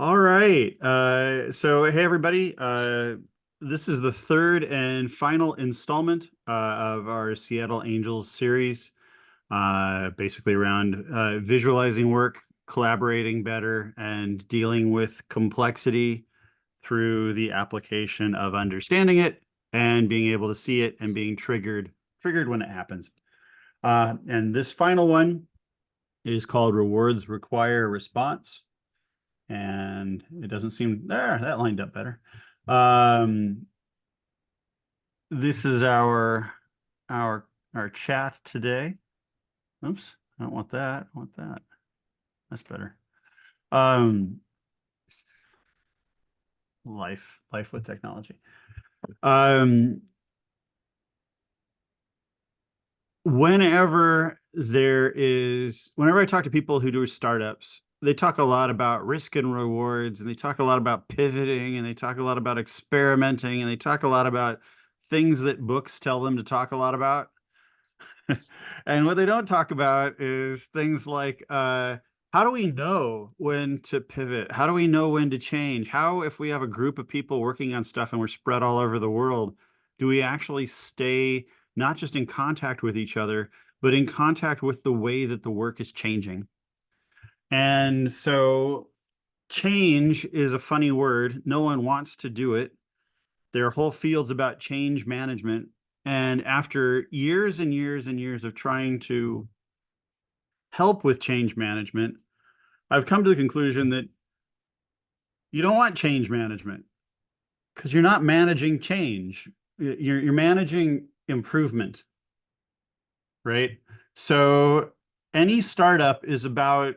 All right. So hey everybody. This is the third and final installment of our Seattle Angels series. Basically around visualizing work, collaborating better, and dealing with complexity through the application of understanding it and being able to see it and being triggered when it happens. And this final one is called Rewards Require Response, and it doesn't seem there. That lined up better. Um, this is our chat today. Oops, I don't want that. I want that. That's better. Um, life with technology. Um, whenever I talk to people who do startups, they talk a lot about risk and rewards, and they talk a lot about pivoting, and they talk a lot about experimenting, and they talk a lot about things that books tell them to talk a lot about. And what they don't talk about is things like how do we know when to pivot? How do we know when to change? How, if we have a group of people working on stuff and we're spread all over the world, do we actually stay not just in contact with each other, but in contact with the way that the work is changing? And so change is a funny word. No one wants to do it. There are whole fields about change management. And after years and years and years of trying to help with change management, I've come to the conclusion that you don't want change management because you're not managing change. You're managing improvement, right? So any startup is about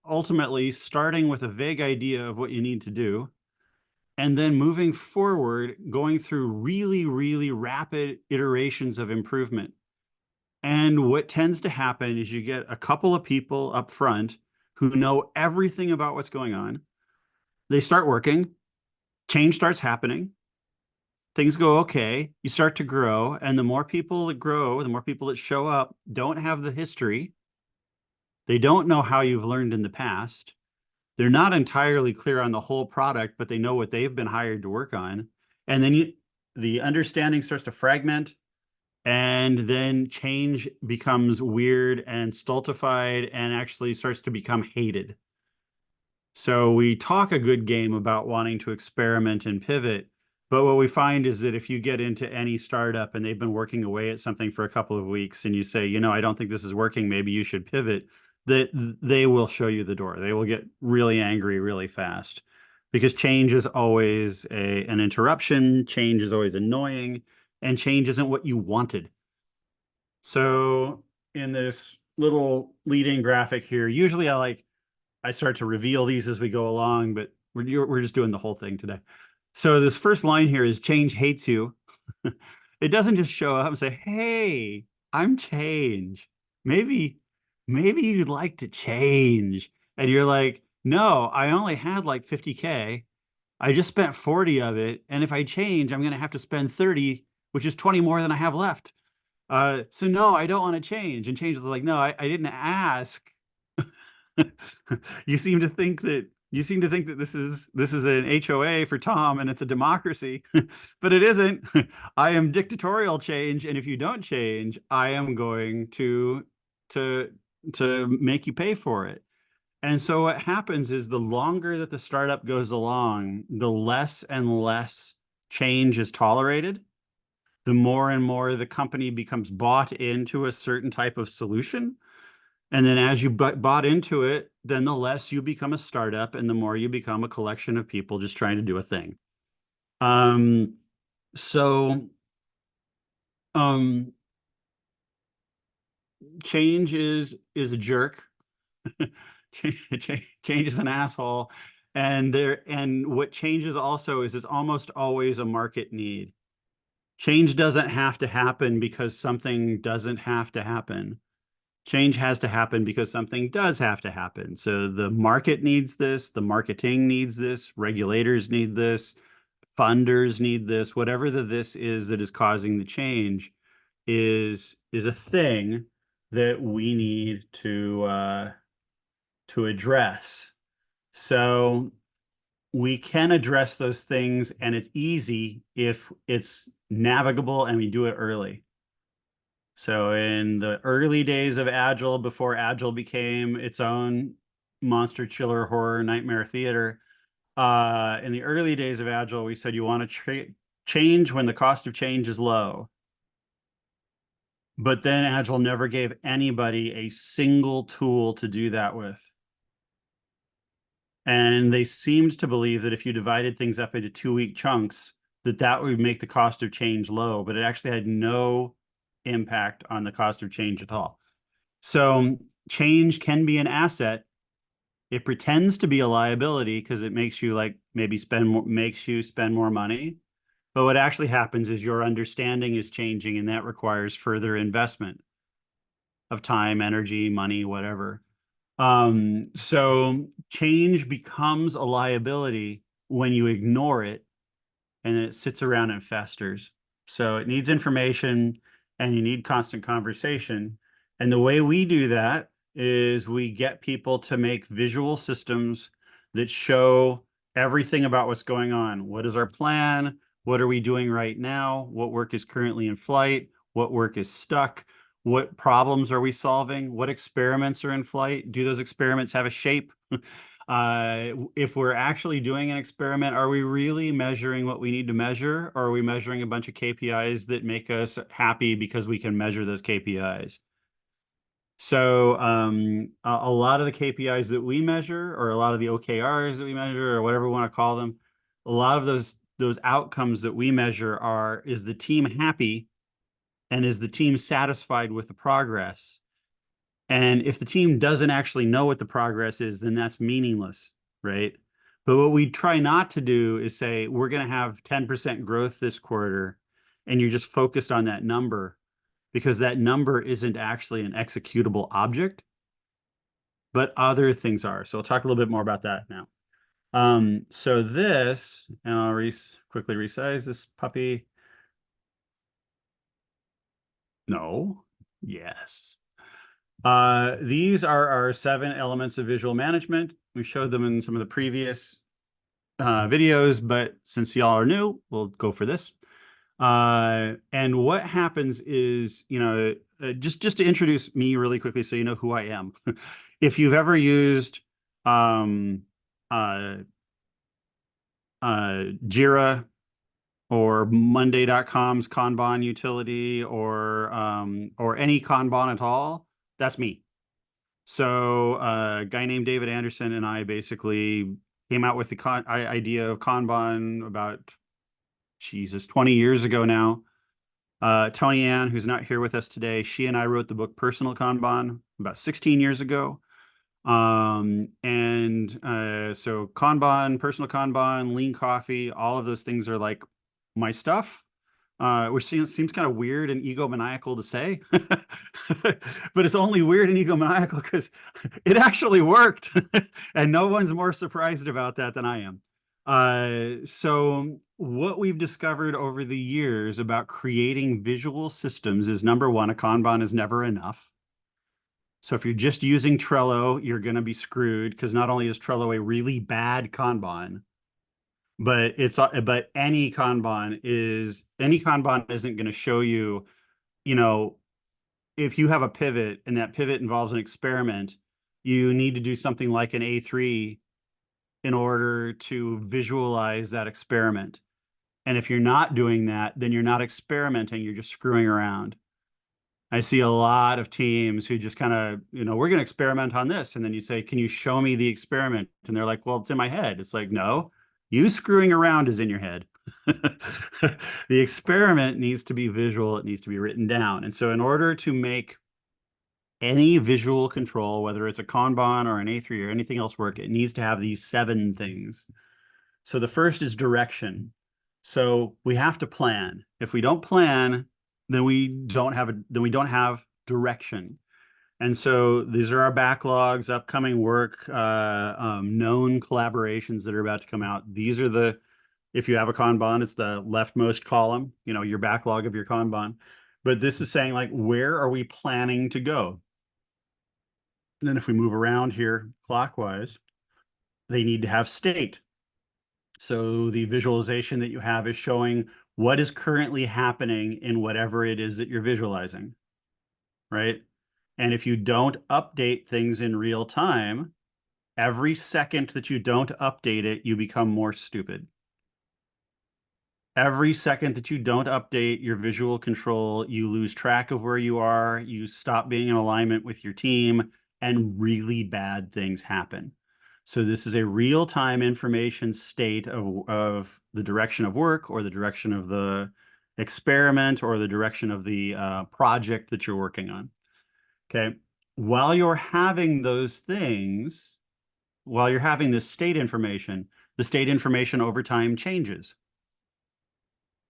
ultimately starting with a vague idea of what you need to do and then moving forward, going through really, really rapid iterations of improvement. And what tends to happen is you get a couple of people up front who know everything about what's going on. They start working, change starts happening, things go okay, you start to grow, and the more people that grow, the more people that show up don't have the history. They don't know how you've learned in the past. They're not entirely clear on the whole product, but they know what they've been hired to work on. And then the understanding starts to fragment, and then change becomes weird and stultified and actually starts to become hated. So we talk a good game about wanting to experiment and pivot, but what we find is that if you get into any startup and they've been working away at something for a couple of weeks and you say, I don't think this is working, maybe you should pivot, that they will show you the door. They will get really angry really fast because change is always an interruption, change is always annoying, and change isn't what you wanted. So in this little leading graphic here, usually I start to reveal these as we go along, but we're just doing the whole thing today. So this first line here is change hates you. It doesn't just show up and say, "Hey, I'm change. Maybe maybe you'd like to change." And you're like, "No, I only had like 50K. I just spent 40 of it, and if I change, I'm going to have to spend 30, which is 20 more than I have left. So no, I don't want to change." And change is like, "No, I didn't ask." You seem to think that this is an HOA for Tom and it's a democracy, but it isn't. I am dictatorial change, and if you don't change, I am going to to make you pay for it. And so what happens is the longer that the startup goes along, the less and less change is tolerated. The more and more the company becomes bought into a certain type of solution, and then as you bought into it, then the less you become a startup and the more you become a collection of people just trying to do a thing. Um, so um, change is a jerk. Change is an asshole. And what changes also is it's almost always a market need. Change doesn't have to happen because something doesn't have to happen. Change has to happen because something does have to happen. So the market needs this, the marketing needs this, regulators need this, funders need this, whatever the this is that is causing the change is a thing that we need to address. So we can address those things, and it's easy if it's navigable and we do it early. So in the early days of Agile, before Agile became its own monster chiller horror nightmare theater, in the early days of Agile, we said you want to change when the cost of change is low. But then Agile never gave anybody a single tool to do that with. And they seemed to believe that if you divided things up into 2-week chunks, that would make the cost of change low, but it actually had no impact on the cost of change at all. So change can be an asset. It pretends to be a liability because it makes you maybe makes you spend more money. But what actually happens is your understanding is changing, and that requires further investment of time, energy, money, whatever. So change becomes a liability when you ignore it, and it sits around and festers. So it needs information, and you need constant conversation. And the way we do that is we get people to make visual systems that show everything about what's going on. What is our plan? What are we doing right now? What work is currently in flight? What work is stuck? What problems are we solving? What experiments are in flight? Do those experiments have a shape? If we're actually doing an experiment, are we really measuring what we need to measure? Or are we measuring a bunch of KPIs that make us happy because we can measure those KPIs? So a lot of the KPIs that we measure, or a lot of the OKRs that we measure, or whatever we want to call them, a lot of those outcomes that we measure are, is the team happy, and is the team satisfied with the progress? And if the team doesn't actually know what the progress is, then that's meaningless, right? But what we try not to do is say, we're going to have 10% growth this quarter, and you're just focused on that number, because that number isn't actually an executable object, but other things are. So I'll talk a little bit more about that now. So this, and I'll quickly resize this puppy. No. Yes. These are our 7 elements of visual management. We showed them in some of the previous videos, but since y'all are new, we'll go for this. And what happens is, just to introduce me really quickly so you know who I am. If you've ever used Jira or Monday.com's Kanban utility, or any Kanban at all, that's me. So a guy named David Anderson and I basically came out with the idea of Kanban about, 20 years ago now. Tony Ann, who's not here with us today, she and I wrote the book Personal Kanban about 16 years ago. So Kanban, personal Kanban, lean coffee, all of those things are like my stuff, which seems kind of weird and egomaniacal to say, but it's only weird and egomaniacal because it actually worked, and no one's more surprised about that than I am. So what we've discovered over the years about creating visual systems is, number one, a Kanban is never enough. So if you're just using Trello, you're going to be screwed, because not only is Trello a really bad Kanban, but any Kanban isn't going to show you, if you have a pivot and that pivot involves an experiment, you need to do something like an A3 in order to visualize that experiment. And if you're not doing that, then you're not experimenting, you're just screwing around. I see a lot of teams who just kind of, we're going to experiment on this. And then you say, can you show me the experiment? And they're like, well, it's in my head. It's like, no, you screwing around is in your head. The experiment needs to be visual. It needs to be written down. And so in order to make any visual control, whether it's a Kanban or an A3 or anything else work, it needs to have these 7 things. So the first is direction. So we have to plan. If we don't plan, then we don't have direction. And so these are our backlogs, upcoming work, known collaborations that are about to come out. These are if you have a Kanban, it's the leftmost column, your backlog of your Kanban. But this is saying, like, where are we planning to go? And then if we move around here clockwise, they need to have state. So the visualization that you have is showing what is currently happening in whatever it is that you're visualizing, right? And if you don't update things in real time, every second that you don't update it, you become more stupid. Every second that you don't update your visual control, you lose track of where you are, you stop being in alignment with your team, and really bad things happen. So this is a real-time information state of the direction of work or the direction of the experiment or the direction of the project that you're working on. Okay. While you're having those things, while you're having this state information, the state information over time changes.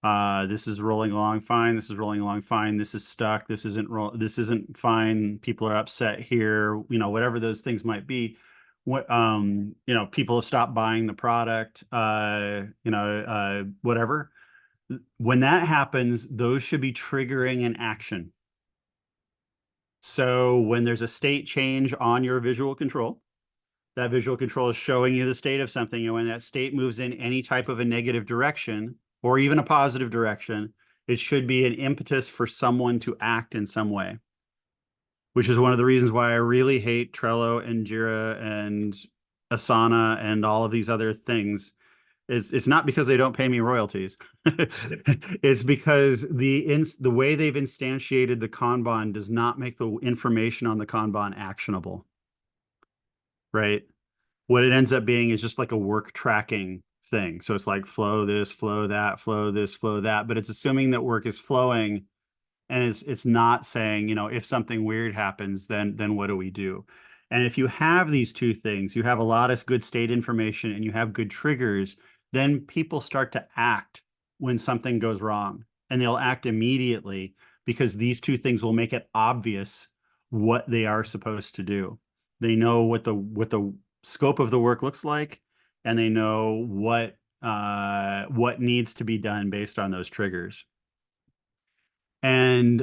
This is rolling along fine. This is rolling along fine. This is stuck. This isn't fine. People are upset here. Whatever those things might be. People have stopped buying the product. Whatever. When that happens, those should be triggering an action. So when there's a state change on your visual control, that visual control is showing you the state of something. And when that state moves in any type of a negative direction or even a positive direction, it should be an impetus for someone to act in some way, which is one of the reasons why I really hate Trello and Jira and Asana and all of these other things. It's not because they don't pay me royalties. It's because the way they've instantiated the Kanban does not make the information on the Kanban actionable, right? What it ends up being is just like a work tracking thing. So it's like flow this, flow that, flow this, flow that, but it's assuming that work is flowing, and it's not saying, if something weird happens, then what do we do? And if you have these two things, you have a lot of good state information and you have good triggers, then people start to act when something goes wrong, and they'll act immediately because these two things will make it obvious what they are supposed to do. They know what the scope of the work looks like, and they know what needs to be done based on those triggers. And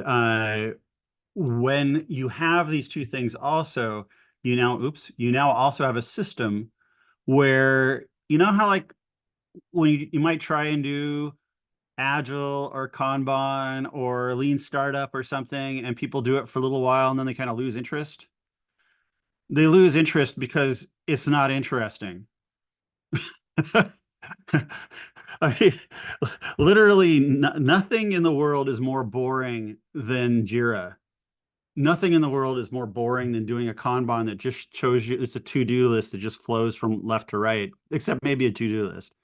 when you have these two things also, you now also have a system where, how like when you might try and do agile or Kanban or lean startup or something, and people do it for a little while and then they kind of lose interest. They lose interest because it's not interesting. I mean, literally nothing in the world is more boring than Jira. Nothing in the world is more boring than doing a Kanban that just shows you it's a to-do list that just flows from left to right, except maybe a to-do list.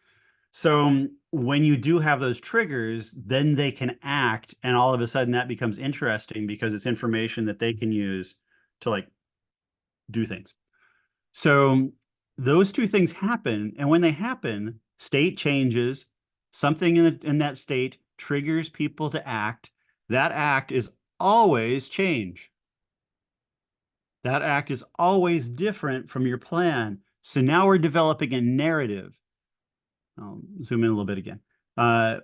So when you do have those triggers, then they can act, and all of a sudden that becomes interesting because it's information that they can use to like do things. So those two things happen, and when they happen, state changes, something in that state triggers people to act. That act is always change. That act is always different from your plan. So now we're developing a narrative. I'll zoom in a little bit again.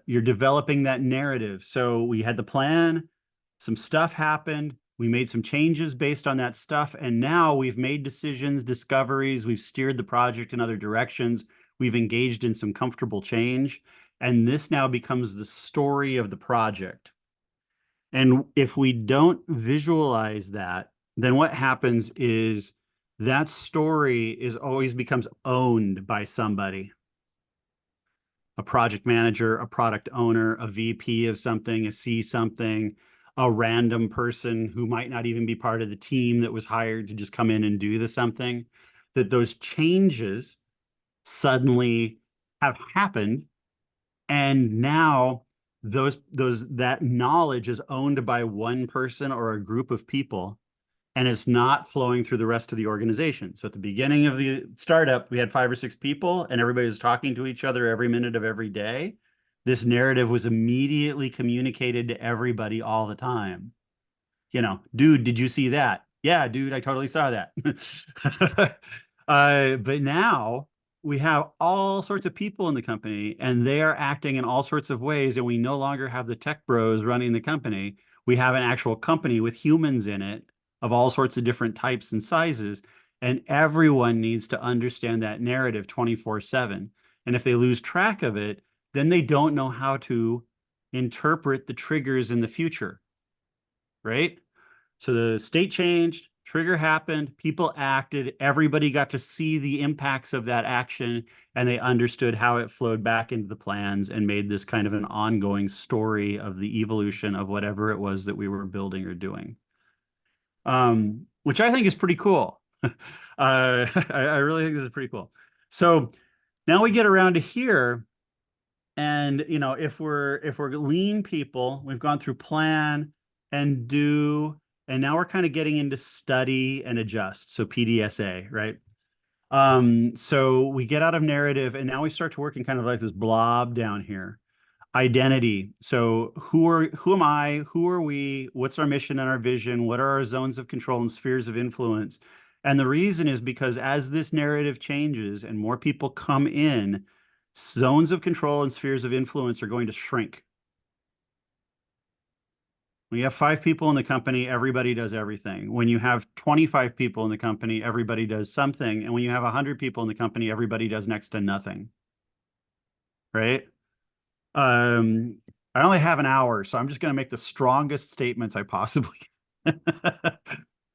You're developing that narrative. So we had the plan, some stuff happened, we made some changes based on that stuff, and now we've made decisions, discoveries, we've steered the project in other directions, we've engaged in some comfortable change, and this now becomes the story of the project. And if we don't visualize that, then what happens is that story always becomes owned by somebody. A project manager, a product owner, a VP of something, a C something, a random person who might not even be part of the team that was hired to just come in and do the something, that those changes suddenly have happened. And now that knowledge is owned by one person or a group of people, and it's not flowing through the rest of the organization. So at the beginning of the startup, we had 5 or 6 people and everybody was talking to each other every minute of every day. This narrative was immediately communicated to everybody all the time. Dude, did you see that? Yeah, dude, I totally saw that. But now we have all sorts of people in the company and they are acting in all sorts of ways. And we no longer have the tech bros running the company. We have an actual company with humans in it of all sorts of different types and sizes. And everyone needs to understand that narrative 24/7. And if they lose track of it, then they don't know how to interpret the triggers in the future, right? So the state changed, trigger happened, people acted, everybody got to see the impacts of that action, and they understood how it flowed back into the plans and made this kind of an ongoing story of the evolution of whatever it was that we were building or doing. Which I think is pretty cool. I really think this is pretty cool. So now we get around to here, and if we're lean people, we've gone through plan and do, and now we're kind of getting into study and adjust. So PDSA, right? So we get out of narrative, and now we start to work in kind of like this blob down here. Identity. So who am I? Who are we? What's our mission and our vision? What are our zones of control and spheres of influence? And the reason is because as this narrative changes and more people come in, zones of control and spheres of influence are going to shrink. When you have 5 people in the company, everybody does everything. When you have 25 people in the company, everybody does something. And when you have 100 people in the company, everybody does next to nothing. Right? I only have an hour, so I'm just going to make the strongest statements I possibly can.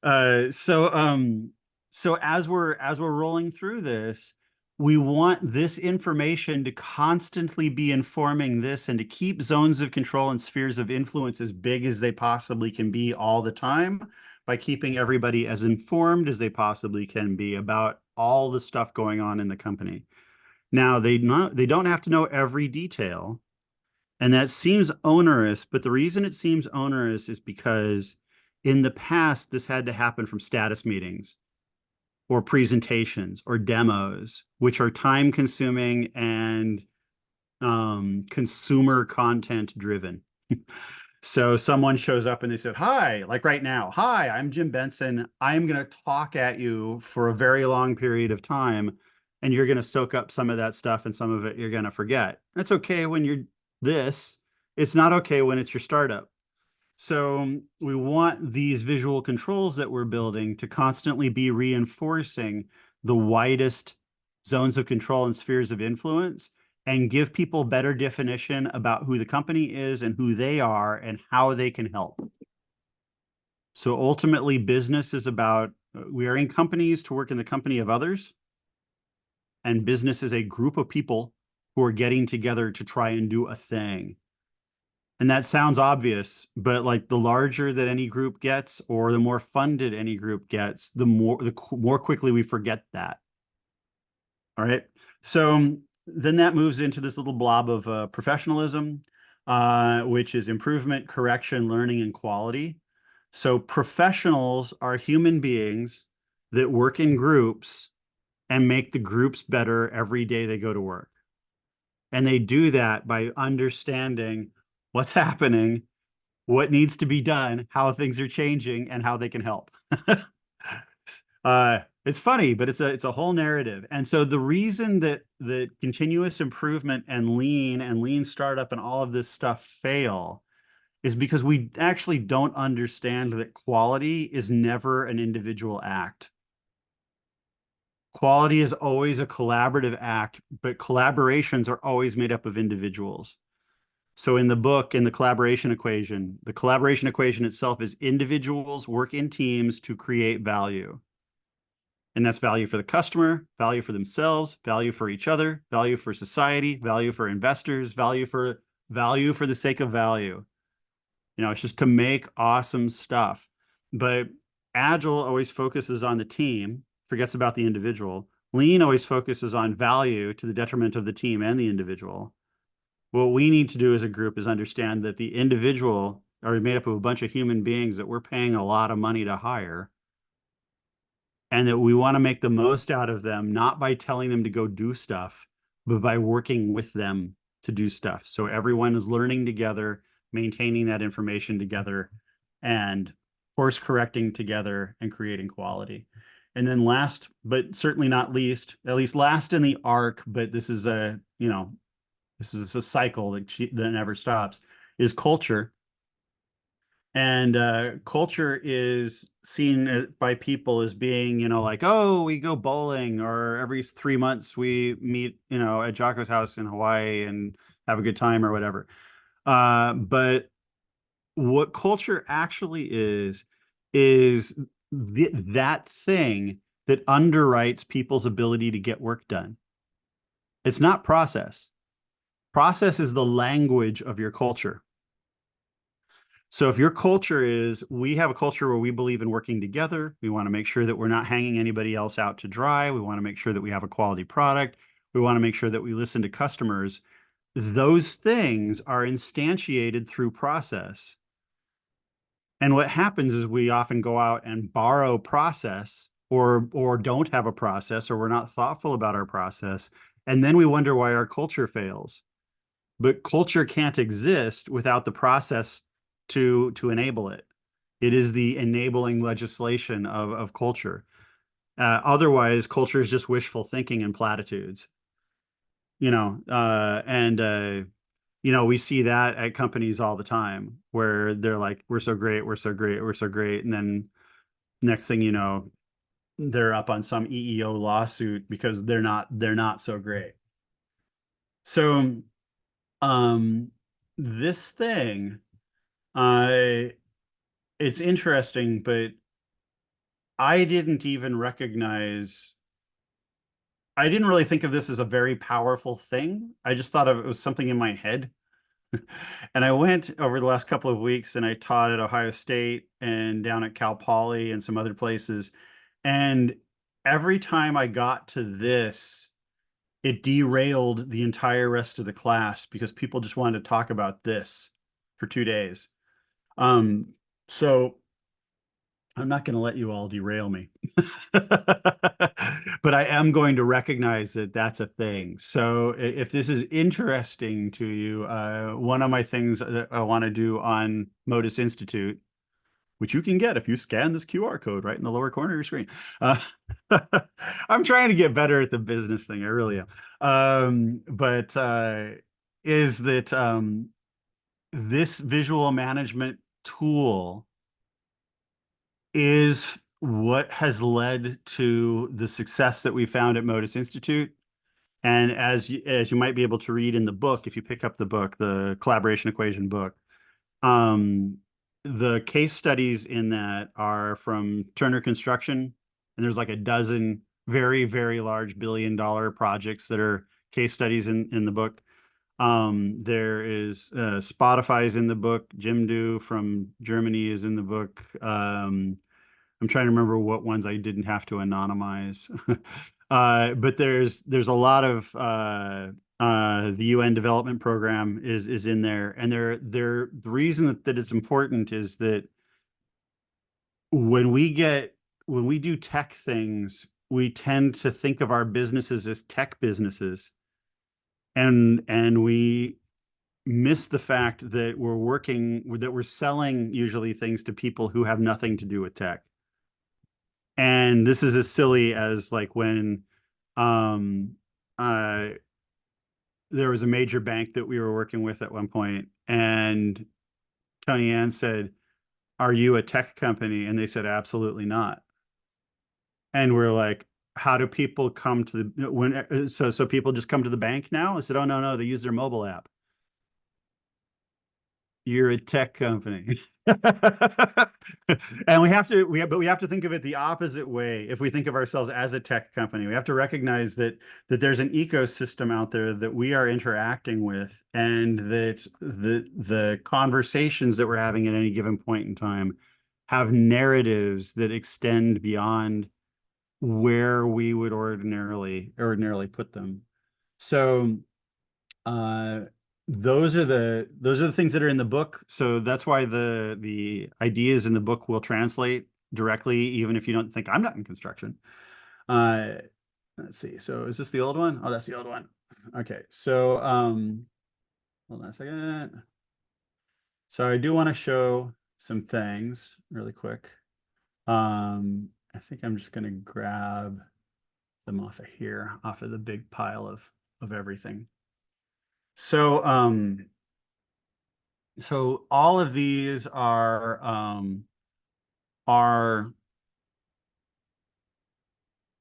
uh, so um so as we're rolling through this, we want this information to constantly be informing this and to keep zones of control and spheres of influence as big as they possibly can be all the time by keeping everybody as informed as they possibly can be about all the stuff going on in the company. Now, they don't have to know every detail, and that seems onerous, but the reason it seems onerous is because in the past, this had to happen from status meetings or presentations or demos, which are time consuming and consumer content driven. So someone shows up and they said, hi, like right now, hi, I'm Jim Benson. I'm going to talk at you for a very long period of time, and you're going to soak up some of that stuff and some of it you're going to forget. That's okay when you're this. It's not okay when it's your startup. So we want these visual controls that we're building to constantly be reinforcing the widest zones of control and spheres of influence and give people better definition about who the company is and who they are and how they can help. So ultimately, business is about, we are in companies to work in the company of others, and business is a group of people who are getting together to try and do a thing. And that sounds obvious, but like the larger that any group gets or the more funded any group gets, the more quickly we forget that. All right. So then that moves into this little blob of professionalism, which is improvement, correction, learning, and quality. So professionals are human beings that work in groups and make the groups better every day they go to work. And they do that by understanding what's happening, what needs to be done, how things are changing, and how they can help. It's funny, but it's a whole narrative. And so the reason that the continuous improvement and lean startup and all of this stuff fail is because we actually don't understand that quality is never an individual act. Quality is always a collaborative act, but collaborations are always made up of individuals. So in the book, in the collaboration equation itself is individuals work in teams to create value. And that's value for the customer, value for themselves, value for each other, value for society, value for investors, value for the sake of value. It's just to make awesome stuff. But Agile always focuses on the team, forgets about the individual. Lean always focuses on value to the detriment of the team and the individual. What we need to do as a group is understand that the individual are made up of a bunch of human beings that we're paying a lot of money to hire, and that we want to make the most out of them, not by telling them to go do stuff, but by working with them to do stuff. So everyone is learning together, maintaining that information together, and course correcting together and creating quality. And then last, but certainly not least, at least last in the arc, but this is a cycle that never stops, is culture. And culture is seen by people as being, like, oh, we go bowling, or every 3 months we meet, at Jocko's house in Hawaii and have a good time or whatever. But what culture actually is that thing that underwrites people's ability to get work done. It's not process. Process is the language of your culture. So if your culture is, we have a culture where we believe in working together, we want to make sure that we're not hanging anybody else out to dry, we want to make sure that we have a quality product, we want to make sure that we listen to customers, those things are instantiated through process. And what happens is we often go out and borrow process, or don't have a process, or we're not thoughtful about our process, and then we wonder why our culture fails. But culture can't exist without the process to enable it. It is the enabling legislation of culture. Otherwise, culture is just wishful thinking and platitudes. And we see that at companies all the time where they're like, we're so great, we're so great, we're so great. And then next thing you know, they're up on some EEO lawsuit because they're not so great. So um this thing, uh it's interesting, but I didn't even recognize I didn't really think of this as a very powerful thing. I just thought of it was something in my head. And I went over the last couple of weeks and I taught at Ohio State and down at Cal Poly and some other places. And every time I got to this, it derailed the entire rest of the class because people just wanted to talk about this for 2 days. Um, so I'm not going to let you all derail me. But I am going to recognize that that's a thing. So if this is interesting to you, one of my things that I want to do on Modus Institute, which you can get if you scan this QR code right in the lower corner of your screen. Uh, I'm trying to get better at the business thing. I really am. But is that this visual management tool is what has led to the success that we found at Modus Institute. And as you might be able to read in the book, if you pick up the book, the collaboration equation book, um, the case studies in that are from Turner Construction, and there's like a dozen very, very large billion-dollar projects that are case studies in the book. There is Spotify's in the book. Jim from Germany is in the book. I'm trying to remember what ones I didn't have to anonymize. But there's a lot of the UN Development Program is in there, and the reason that it's important is that when we do tech things, we tend to think of our businesses as tech businesses, and we miss the fact that we're selling usually things to people who have nothing to do with tech. And this is as silly as like when um uh there was a major bank that we were working with at one point, and Tony Ann said, "Are you a tech company?" And they said, "Absolutely not." And we're like, "How do people come to the when so people just come to the bank now?" I said, "Oh, no, they use their mobile app." You're a tech company. And we have to think of it the opposite way. If we think of ourselves as a tech company, we have to recognize that there's an ecosystem out there that we are interacting with, and that the conversations that we're having at any given point in time have narratives that extend beyond where we would ordinarily put them. So uh, those are the things that are in the book. So that's why the ideas in the book will translate directly, even if you don't think I'm not in construction. Uh, let's see. So is this the old one? Oh, that's the old one. Okay. So hold on a second. So I do want to show some things really quick. I think I'm just going to grab them off of here, off of the big pile of everything. So So all of these are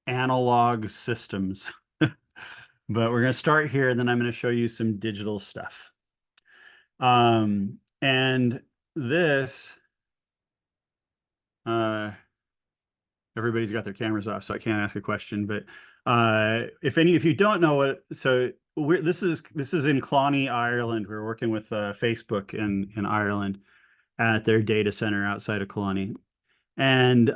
analog systems. But we're going to start here, and then I'm going to show you some digital stuff. And this, uh, everybody's got their cameras off, so I can't ask a question. But if you don't know what, so this is in Cloney, Ireland. We're working with Facebook in Ireland at their data center outside of Cloney, and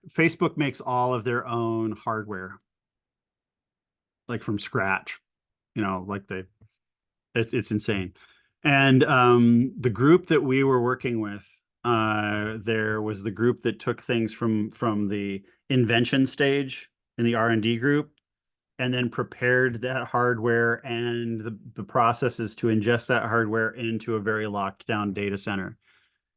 Facebook makes all of their own hardware, like from scratch. Like it's insane. And the group that we were working with, there was the group that took things from the invention stage in the R&D group, and then prepared that hardware and the processes to ingest that hardware into a very locked down data center.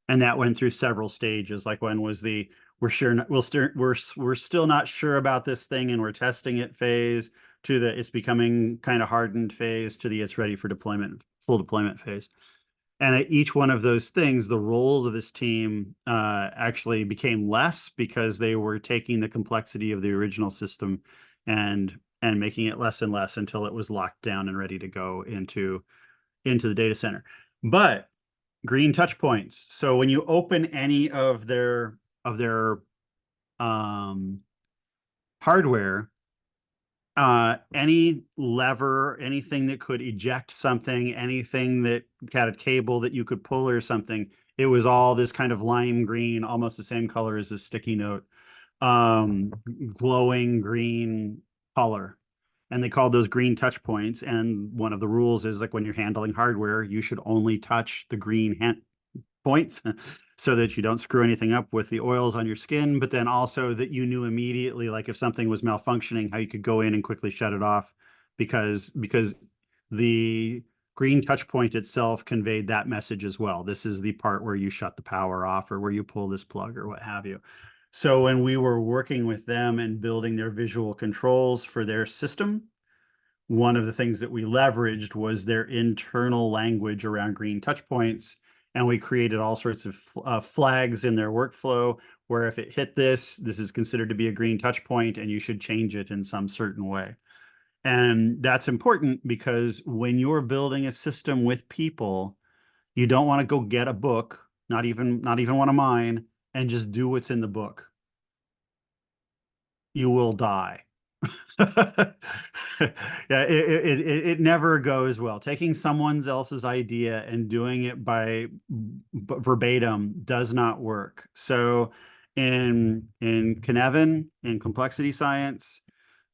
And that went through several stages. Like one was the we're still not sure about this thing and we're testing it phase, to the it's becoming kind of hardened phase, to the it's ready for deployment, full deployment phase. And at each one of those things, the roles of this team actually became less, because they were taking the complexity of the original system and making it less and less until it was locked down and ready to go into the data center. But green touch points. So when you open any of their hardware, any lever, anything that could eject something, anything that had a cable that you could pull or something, it was all this kind of lime green, almost the same color as a sticky note, glowing green color. And they called those green touch points. And one of the rules is, like, when you're handling hardware, you should only touch the green points so that you don't screw anything up with the oils on your skin, but then also that you knew immediately, like if something was malfunctioning, how you could go in and quickly shut it off, because the green touch point itself conveyed that message as well. This is the part where you shut the power off, or where you pull this plug, or what have you. So when we were working with them and building their visual controls for their system, one of the things that we leveraged was their internal language around green touch points. And we created all sorts of flags in their workflow, where if it hit this is considered to be a green touch point, and you should change it in some certain way. And that's important, because when you're building a system with people, you don't want to go get a book, not even one of mine, and just do what's in the book. You will die. Yeah, it never goes well. Taking someone else's idea and doing it by verbatim does not work. So in Cynefin, in complexity science,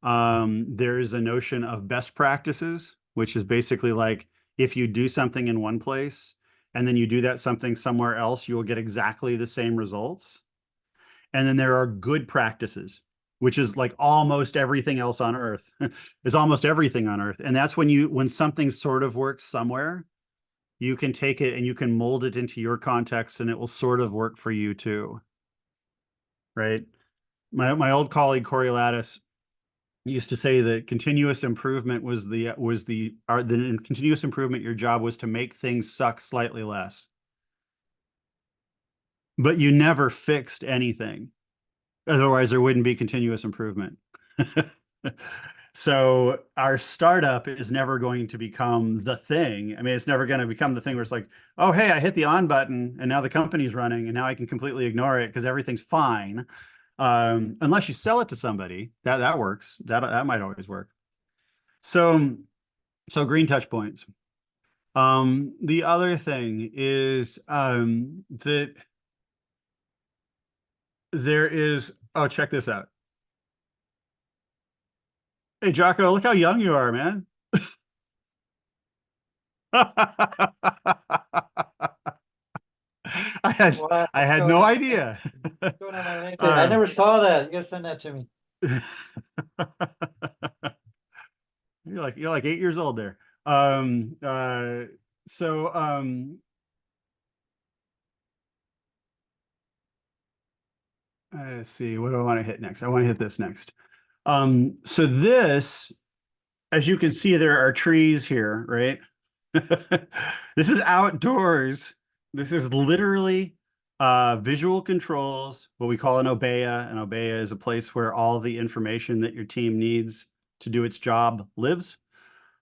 there's a notion of best practices, which is basically like, if you do something in one place and then you do that something somewhere else, you will get exactly the same results. And then there are good practices, which is like almost everything else on earth. Is almost everything on earth. And that's when something sort of works somewhere, you can take it and you can mold it into your context, and it will sort of work for you too. Right? My old colleague Corey Lattis used to say that continuous improvement was the continuous improvement, your job was to make things suck slightly less. But you never fixed anything. Otherwise, there wouldn't be continuous improvement. So our startup is never going to become the thing. I mean, it's never going to become the thing where it's like, oh, hey, I hit the on button and now the company's running and now I can completely ignore it because everything's fine. Unless you sell it to somebody, that works. That might always work. So green touch points. The other thing is that there is, oh, check this out. Hey, Jocko, look how young you are, man. Wow, I what's had going no on? idea. What's going on my LinkedIn? I Um, never saw that. You gotta send that to me. you're like 8 years old there. Um, uh, so let's see, what do I want to hit next? I want to hit this next. So this, as you can see, there are trees here, right? This is outdoors. This is literally visual controls, what we call an obeya. An obeya is a place where all the information that your team needs to do its job lives.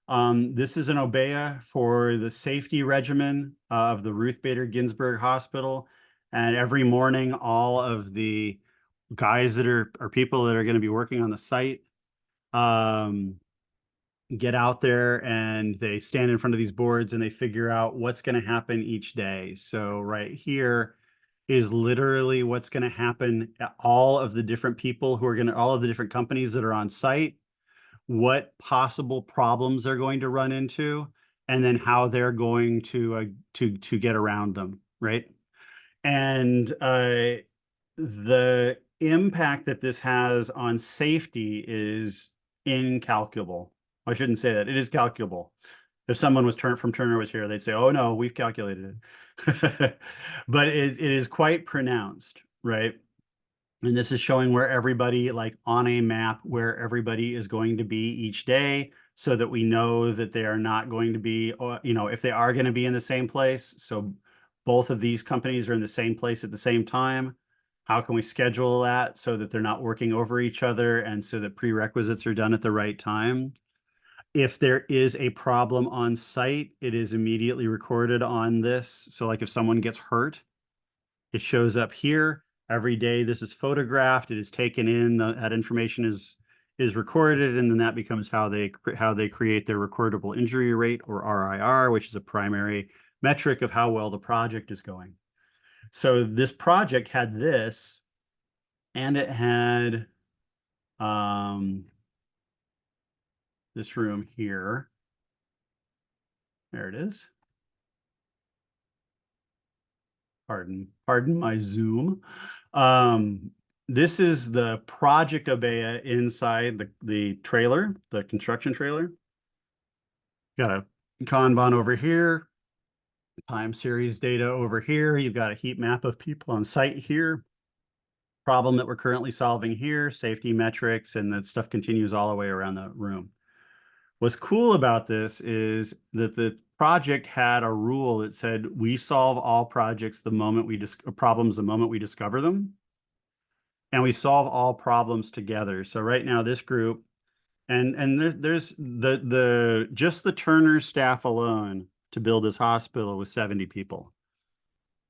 This is an obeya for the safety regimen of the Ruth Bader Ginsburg Hospital. And every morning, all of the guys that are people that are going to be working on the site um, get out there and they stand in front of these boards and they figure out what's going to happen each day. So right here is literally what's going to happen. All of the different people who are going to, all of the different companies that are on site, what possible problems they're going to run into, and then how they're going to get around them, right? And the impact that this has on safety is incalculable. I shouldn't say that. It is calculable. If someone was from Turner was here, they'd say, "Oh no, we've calculated it." But it is quite pronounced, right? And this is showing where everybody, like on a map, where everybody is going to be each day so that we know that they are not going to be, if they are going to be in the same place. So both of these companies are in the same place at the same time. How can we schedule that so that they're not working over each other and so that prerequisites are done at the right time? If there is a problem on site, it is immediately recorded on this. So like if someone gets hurt, it shows up here. Every day this is photographed, it is taken in, that information is recorded, and then that becomes how they create their recordable injury rate, or RIR, which is a primary metric of how well the project is going. So this project had this, and it had this room here. There it is. Pardon my Zoom. This is the project obeya inside the trailer, the construction trailer. Got a Kanban over here, time series data over here. You've got a heat map of people on site here. Problem that we're currently solving here, safety metrics, and that stuff continues all the way around the room. What's cool about this is that the project had a rule that said we solve all projects the moment problems the moment we discover them, and we solve all problems together. So right now this group, and there's the just the Turner staff alone to build this hospital was 70 people,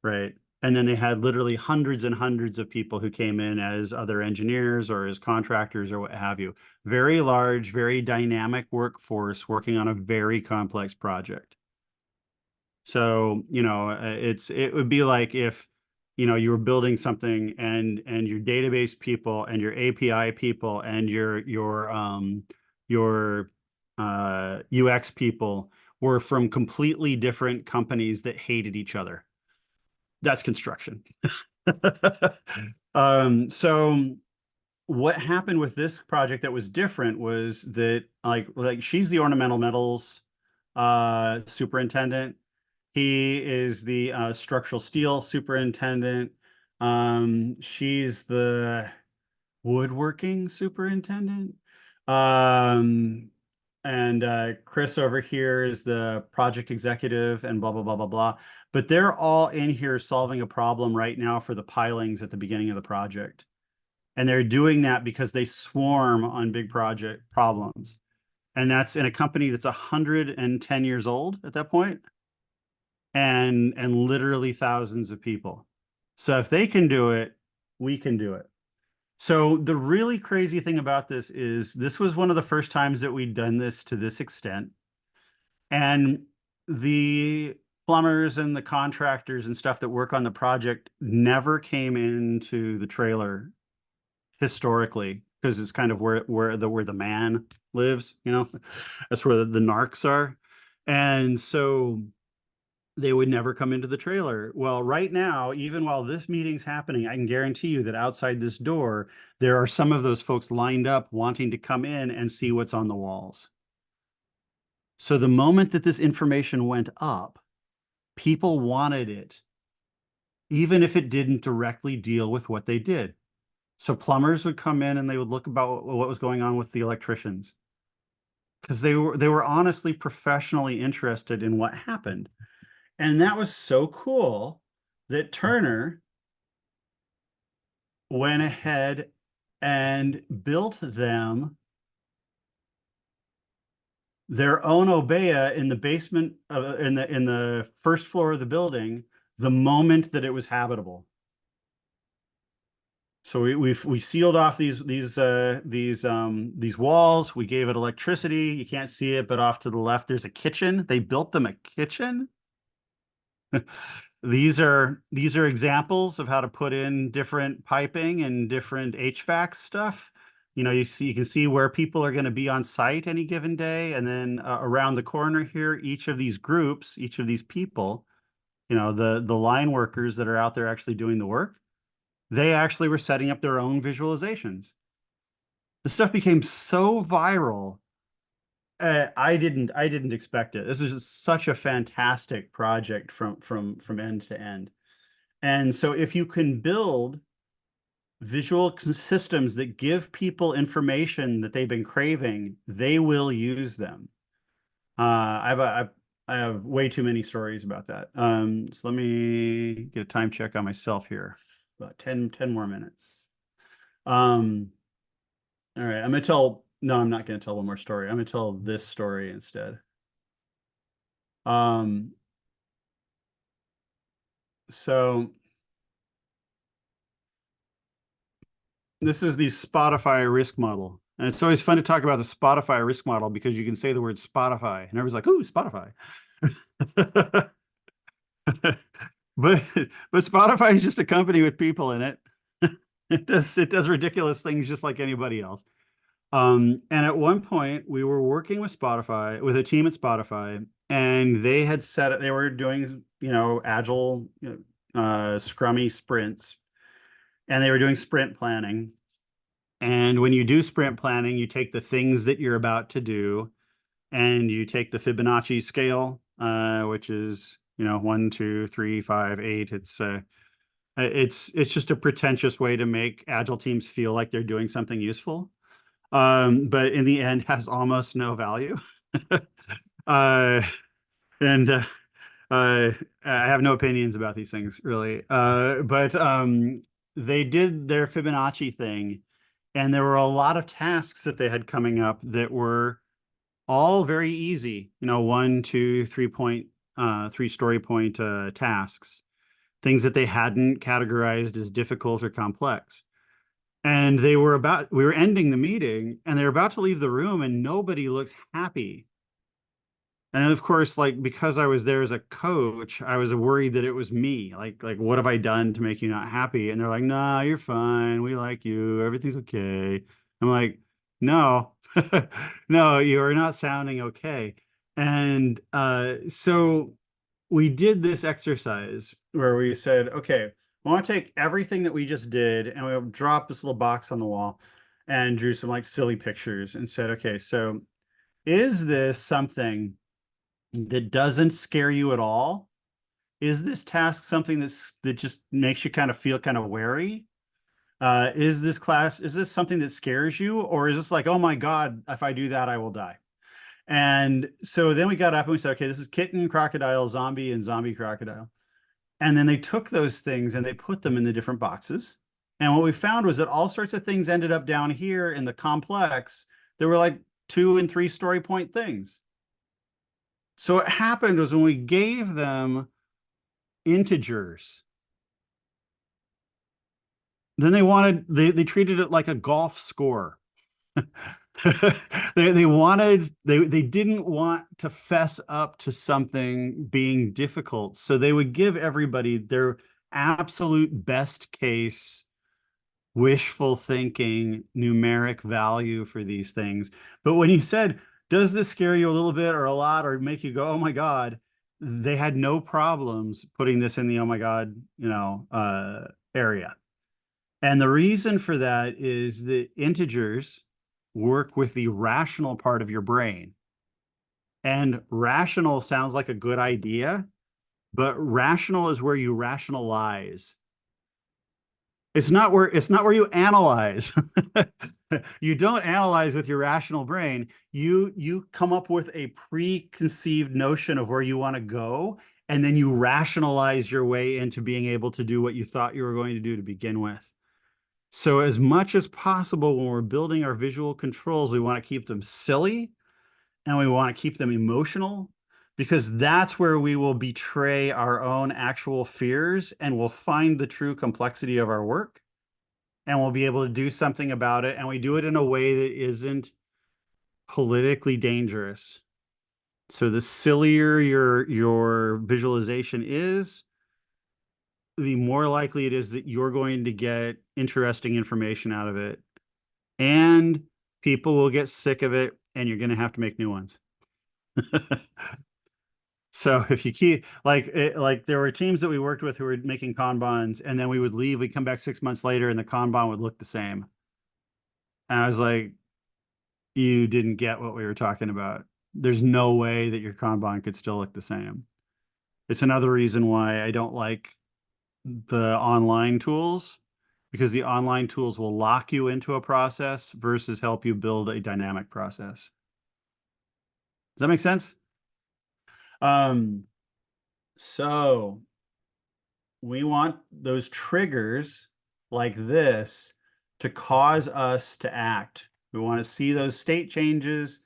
right? And then they had literally hundreds and hundreds of people who came in as other engineers or as contractors or what have you. Very large, very dynamic workforce working on a very complex project. So, it would be like if, you were building something and your database people and your API people and your UX people were from completely different companies that hated each other. That's construction. So what happened with this project that was different was that like she's the ornamental metals superintendent. He is the structural steel superintendent. She's the woodworking superintendent. Um, and Chris over here is the project executive and blah, blah, blah, blah, blah. But they're all in here solving a problem right now for the pilings at the beginning of the project. And they're doing that because they swarm on big project problems. And that's in a company that's 110 years old at that point, and literally thousands of people. So if they can do it, we can do it. So the really crazy thing about this was one of the first times that we'd done this to this extent. And the plumbers and the contractors and stuff that work on the project never came into the trailer historically, because it's kind of where the man lives, that's where the narcs are. And so they would never come into the trailer. Well, right now, even while this meeting's happening, I can guarantee you that outside this door, there are some of those folks lined up wanting to come in and see what's on the walls. So the moment that this information went up, people wanted it, even if it didn't directly deal with what they did. So plumbers would come in and they would look about what was going on with the electricians. because they were honestly professionally interested in what happened. And that was so cool that Turner went ahead and built them their own Obeya in the basement of, in the first floor of the building the moment that it was habitable. So we sealed off these walls. We gave it electricity. You can't see it, but off to the left there's a kitchen. They built them a kitchen. These are examples of how to put in different piping and different HVAC stuff. You can see where people are going to be on site any given day, and then around the corner here, each of these groups, each of these people, the line workers that are out there actually doing the work, they actually were setting up their own visualizations. The stuff became so viral. I didn't expect it. This is just such a fantastic project from end to end. And so if you can build visual systems that give people information that they've been craving, they will use them. I have way too many stories about that. So let me get a time check on myself here. About 10 more minutes. All right, no, I'm not going to tell one more story. I'm going to tell this story instead. So this is the Spotify risk model. And it's always fun to talk about the Spotify risk model because you can say the word Spotify and everyone's like, ooh, Spotify. But Spotify is just a company with people in it. It does ridiculous things just like anybody else. And at one point we were working with a team at Spotify, and they were doing, agile, scrummy sprints, and they were doing sprint planning. And when you do sprint planning, you take the things that you're about to do and you take the Fibonacci scale, which is, 1, 2, 3, 5, 8. It's just a pretentious way to make agile teams feel like they're doing something useful. But in the end has almost no value. uh, and I have no opinions about these things really. But they did their Fibonacci thing, and there were a lot of tasks that they had coming up that were all very easy, 1, 2, 3 point, 3 story point tasks, things that they hadn't categorized as difficult or complex. And we were ending the meeting and they were about to leave the room and nobody looks happy. And of course, like, because I was there as a coach, I was worried that it was me. Like, what have I done to make you not happy? And they're like, nah, you're fine. We like you. Everything's okay. I'm like, no, no, you are not sounding okay. And so we did this exercise where we said, okay, I want to take everything that we just did and we'll drop this little box on the wall and drew some like silly pictures and said, okay, so is this something that doesn't scare you at all? Is this task something that just makes you kind of feel kind of wary? Is this something that scares you? Or is this like, oh my God, if I do that, I will die? And so then we got up and we said, okay, this is kitten, crocodile, zombie, and zombie crocodile. And then they took those things and they put them in the different boxes. And what we found was that all sorts of things ended up down here in the complex. There were like 2 and 3 story point things. So what happened was when we gave them integers, then they treated it like a golf score. they didn't want to fess up to something being difficult. So they would give everybody their absolute best case wishful thinking numeric value for these things. But when you said, does this scare you a little bit or a lot or make you go, oh my God, they had no problems putting this in the oh my God, area. And the reason for that is that integers work with the rational part of your brain. And rational sounds like a good idea, but rational is where you rationalize. It's not where you analyze. You don't analyze with your rational brain. You come up with a preconceived notion of where you want to go, and then you rationalize your way into being able to do what you thought you were going to do to begin with. So as much as possible, when we're building our visual controls, we want to keep them silly and we want to keep them emotional, because that's where we will betray our own actual fears and we'll find the true complexity of our work, and we'll be able to do something about it. And we do it in a way that isn't politically dangerous. So the sillier your visualization is, the more likely it is that you're going to get interesting information out of it. And people will get sick of it, and you're going to have to make new ones. So if you keep like there were teams that we worked with who were making Kanbans, and then we would leave, we'd come back 6 months later and the Kanban would look the same. And I was like, you didn't get what we were talking about. There's no way that your Kanban could still look the same. It's another reason why I don't like the online tools, because the online tools will lock you into a process versus help you build a dynamic process. Does that make sense? Um, so we want those triggers like this to cause us to act. We want to see those state changes.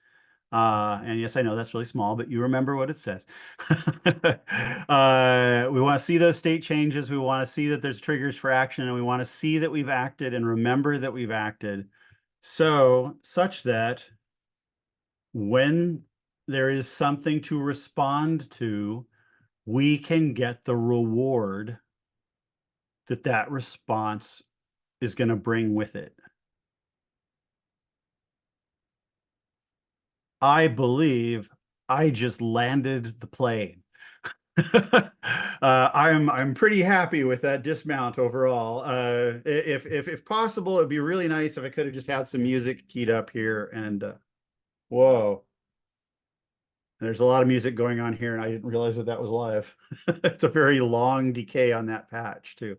And yes, I know that's really small, but you remember what it says. We want to see those state changes. We want to see that there's triggers for action, and we want to see that we've acted and remember that we've acted. So, such that when there is something to respond to, we can get the reward that that response is going to bring with it. I believe I just landed the plane. I'm pretty happy with that dismount overall. If possible, it'd be really nice if I could have just had some music keyed up here. And whoa, there's a lot of music going on here, and I didn't realize that that was live. It's a very long decay on that patch too.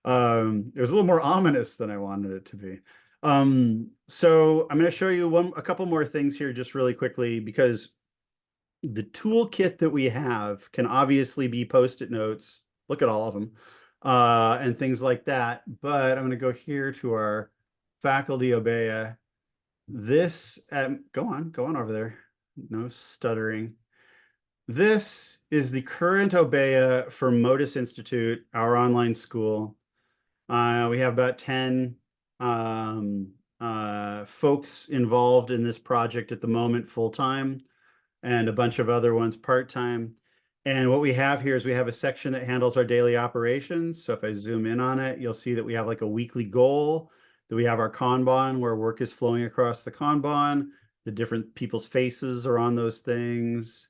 It was a little more ominous than I wanted it to be. So I'm going to show you a couple more things here just really quickly, because the toolkit that we have can obviously be post-it notes. Look at all of them, and things like that. But I'm going to go here to our faculty Obeya. This, go on over there. No stuttering. This is the current Obeya for Modus Institute, our online school. We have about 10 folks involved in this project at the moment, full-time, and a bunch of other ones part-time. And what we have here is we have a section that handles our daily operations. So if I zoom in on it, you'll see that we have like a weekly goal, that we have our Kanban where work is flowing across the Kanban. The different people's faces are on those things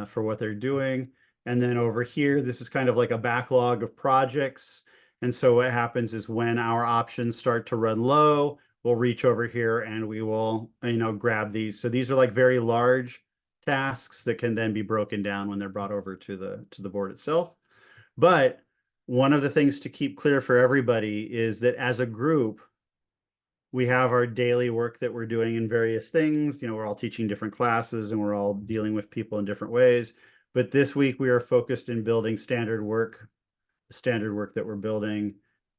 for what they're doing. And then over here, this is kind of like a backlog of projects. And so what happens is when our options start to run low, we'll reach over here and we will, grab these. So these are like very large tasks that can then be broken down when they're brought over to the board itself. But one of the things to keep clear for everybody is that as a group, we have our daily work that we're doing in various things. We're all teaching different classes and we're all dealing with people in different ways. But this week we are focused in building standard work. The standard work that we're building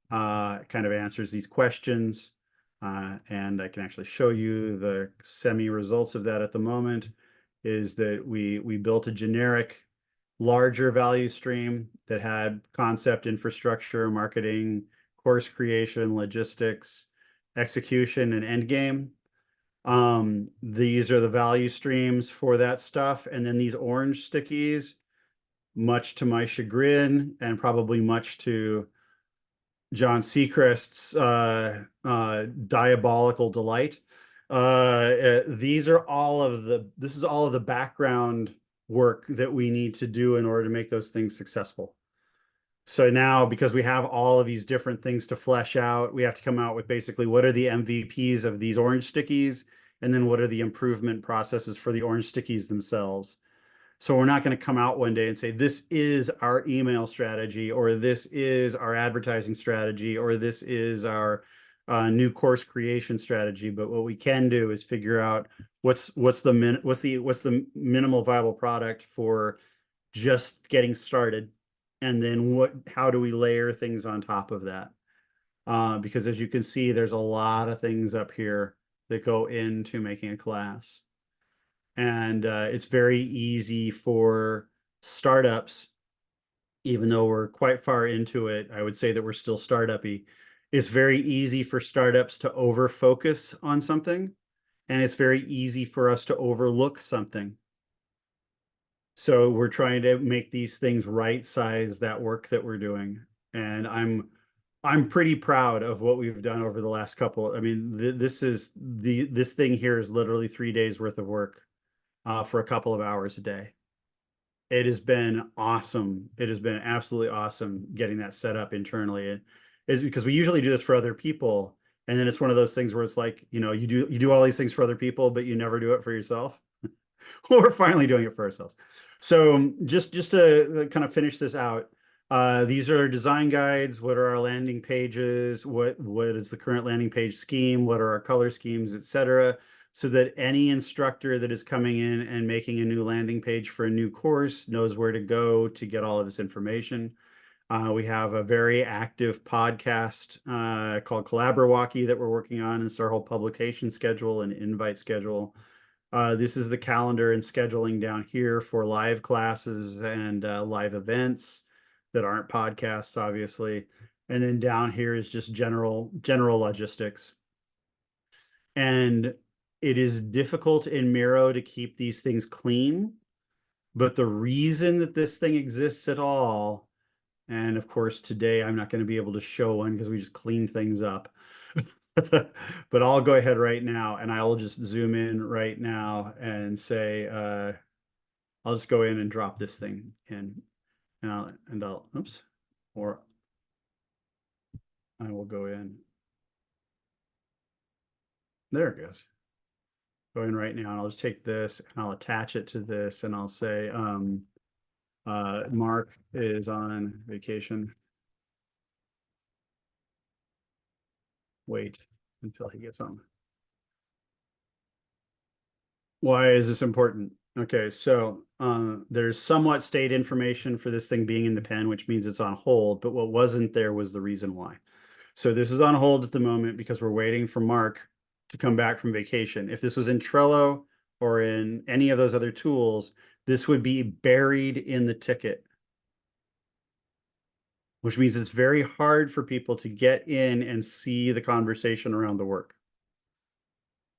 kind of answers these questions. And I can actually show you the semi results of that at the moment. Is that we built a generic larger value stream that had concept, infrastructure, marketing, course creation, logistics, execution, and end game. These are the value streams for that stuff. And then these orange stickies, much to my chagrin and probably much to John Seacrest's diabolical delight, this is all of the background work that we need to do in order to make those things successful. So now, because we have all of these different things to flesh out, we have to come out with basically what are the MVPs of these orange stickies, and then what are the improvement processes for the orange stickies themselves. So we're not going to come out one day and say, this is our email strategy, or this is our advertising strategy, or this is our new course creation strategy, but what we can do is figure out what's the minimal viable product for just getting started, and then how do we layer things on top of that? Because as you can see, there's a lot of things up here that go into making a class. And it's very easy for startups, even though we're quite far into it, I would say that we're still startup-y. It's very easy for startups to over focus on something, and it's very easy for us to overlook something. So we're trying to make these things right size that work that we're doing. And I'm pretty proud of what we've done over the last couple. I mean, this thing here is literally 3 days worth of work for a couple of hours a day. It has been awesome. It has been absolutely awesome getting that set up internally. It is because we usually do this for other people, and then it's one of those things where it's like, you do all these things for other people, but you never do it for yourself. We're finally doing it for ourselves. So just to kind of finish this out, these are design guides. What are our landing pages? What is the current landing page scheme? What are our color schemes, etc., so that any instructor that is coming in and making a new landing page for a new course knows where to go to get all of this information. We have a very active podcast called Collaborwalkie that we're working on. It's our whole publication schedule and invite schedule. This is the calendar and scheduling down here for live classes and live events that aren't podcasts, obviously. And then down here is just general logistics. And it is difficult in Miro to keep these things clean, but the reason that this thing exists at all, and of course today I'm not going to be able to show one because we just clean things up. But I'll go ahead right now and I'll just zoom in right now and say, I'll just go in and drop this thing in, and I'll, oops, or I will go in. There it goes. Go in right now and I'll just take this and I'll attach it to this and I'll say, Mark is on vacation. Wait until he gets home. Why is this important? Okay, so there's somewhat state information for this thing being in the pen, which means it's on hold, but what wasn't there was the reason why. So this is on hold at the moment because we're waiting for Mark to come back from vacation. If this was in Trello or in any of those other tools, this would be buried in the ticket, which means it's very hard for people to get in and see the conversation around the work.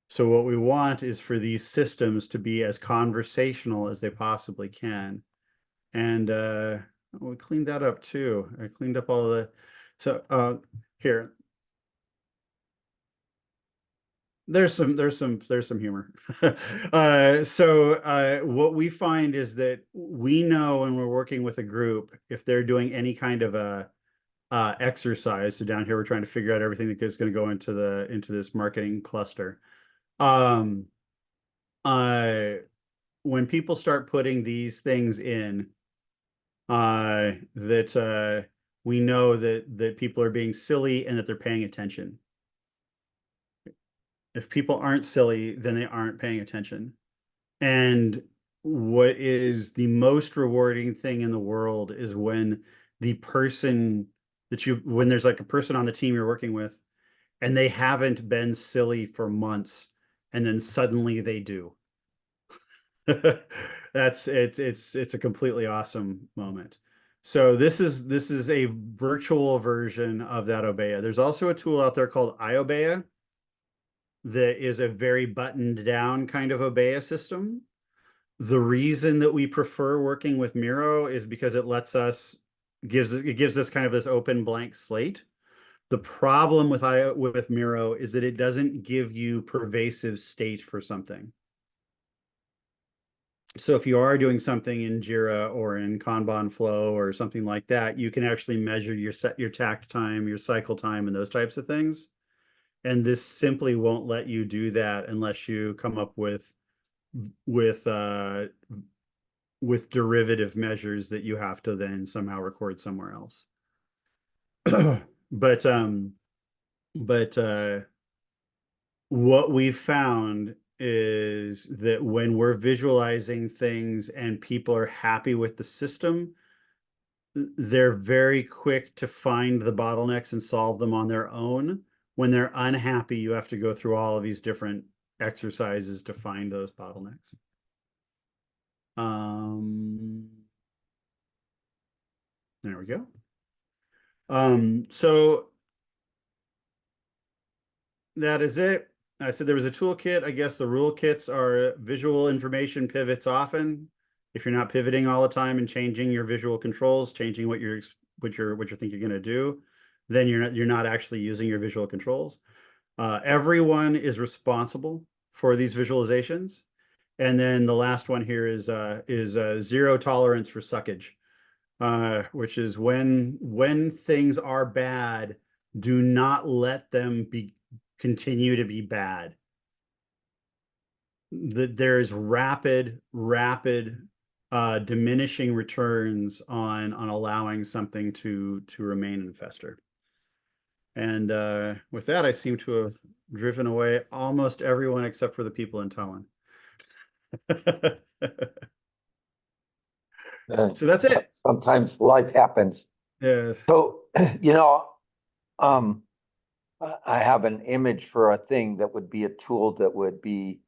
So what we want is for these systems to be as conversational as they possibly can. And we cleaned that up too. I cleaned up all the, so here. There's some humor. So what we find is that we know when we're working with a group, if they're doing any kind of a exercise. So down here, we're trying to figure out everything that is going to go into this marketing cluster. When people start putting these things in, that we know that people are being silly and that they're paying attention. If people aren't silly, then they aren't paying attention. And what is the most rewarding thing in the world is when the person when there's like a person on the team you're working with and they haven't been silly for months and then suddenly they do. It's a completely awesome moment. So this is a virtual version of that Obeya. There's also a tool out there called iObeya that is a very buttoned down kind of Obeya system. The reason that we prefer working with Miro is because it gives us kind of this open blank slate. The problem with Miro is that it doesn't give you pervasive state for something. So if you are doing something in Jira or in Kanban flow or something like that, you can actually measure your takt time, your cycle time, and those types of things. And this simply won't let you do that unless you come up with derivative measures that you have to then somehow record somewhere else. But But what we've found is that when we're visualizing things and people are happy with the system, they're very quick to find the bottlenecks and solve them on their own. When they're unhappy, you have to go through all of these different exercises to find those bottlenecks. There we go. So that is it. I said there was a toolkit. I guess the rule kits are visual information pivots often. If you're not pivoting all the time and changing your visual controls, changing what you think you're going to do, then you're not actually using your visual controls. Everyone is responsible for these visualizations. And then the last one here is zero tolerance for suckage, which is when things are bad, do not let them continue to be bad. There is rapid diminishing returns on allowing something to remain and fester. And with that, I seem to have driven away almost everyone except for the people in Tallinn. So that's it. Sometimes life happens. Yes. So, you know, um, I have an image for a thing that would be a tool that would be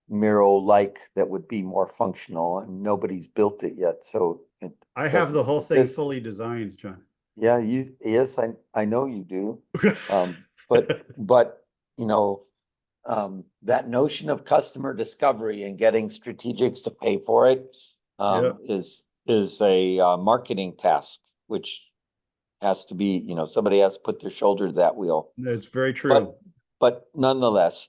Miro-like, that would be more functional, and nobody's built it yet. So I have the whole thing fully designed, John. Yeah, yes, I know you do. But you know, that notion of customer discovery and getting strategics to pay for it Yeah. is a marketing task, which has to be, somebody has to put their shoulder to that wheel. That's very true. But nonetheless,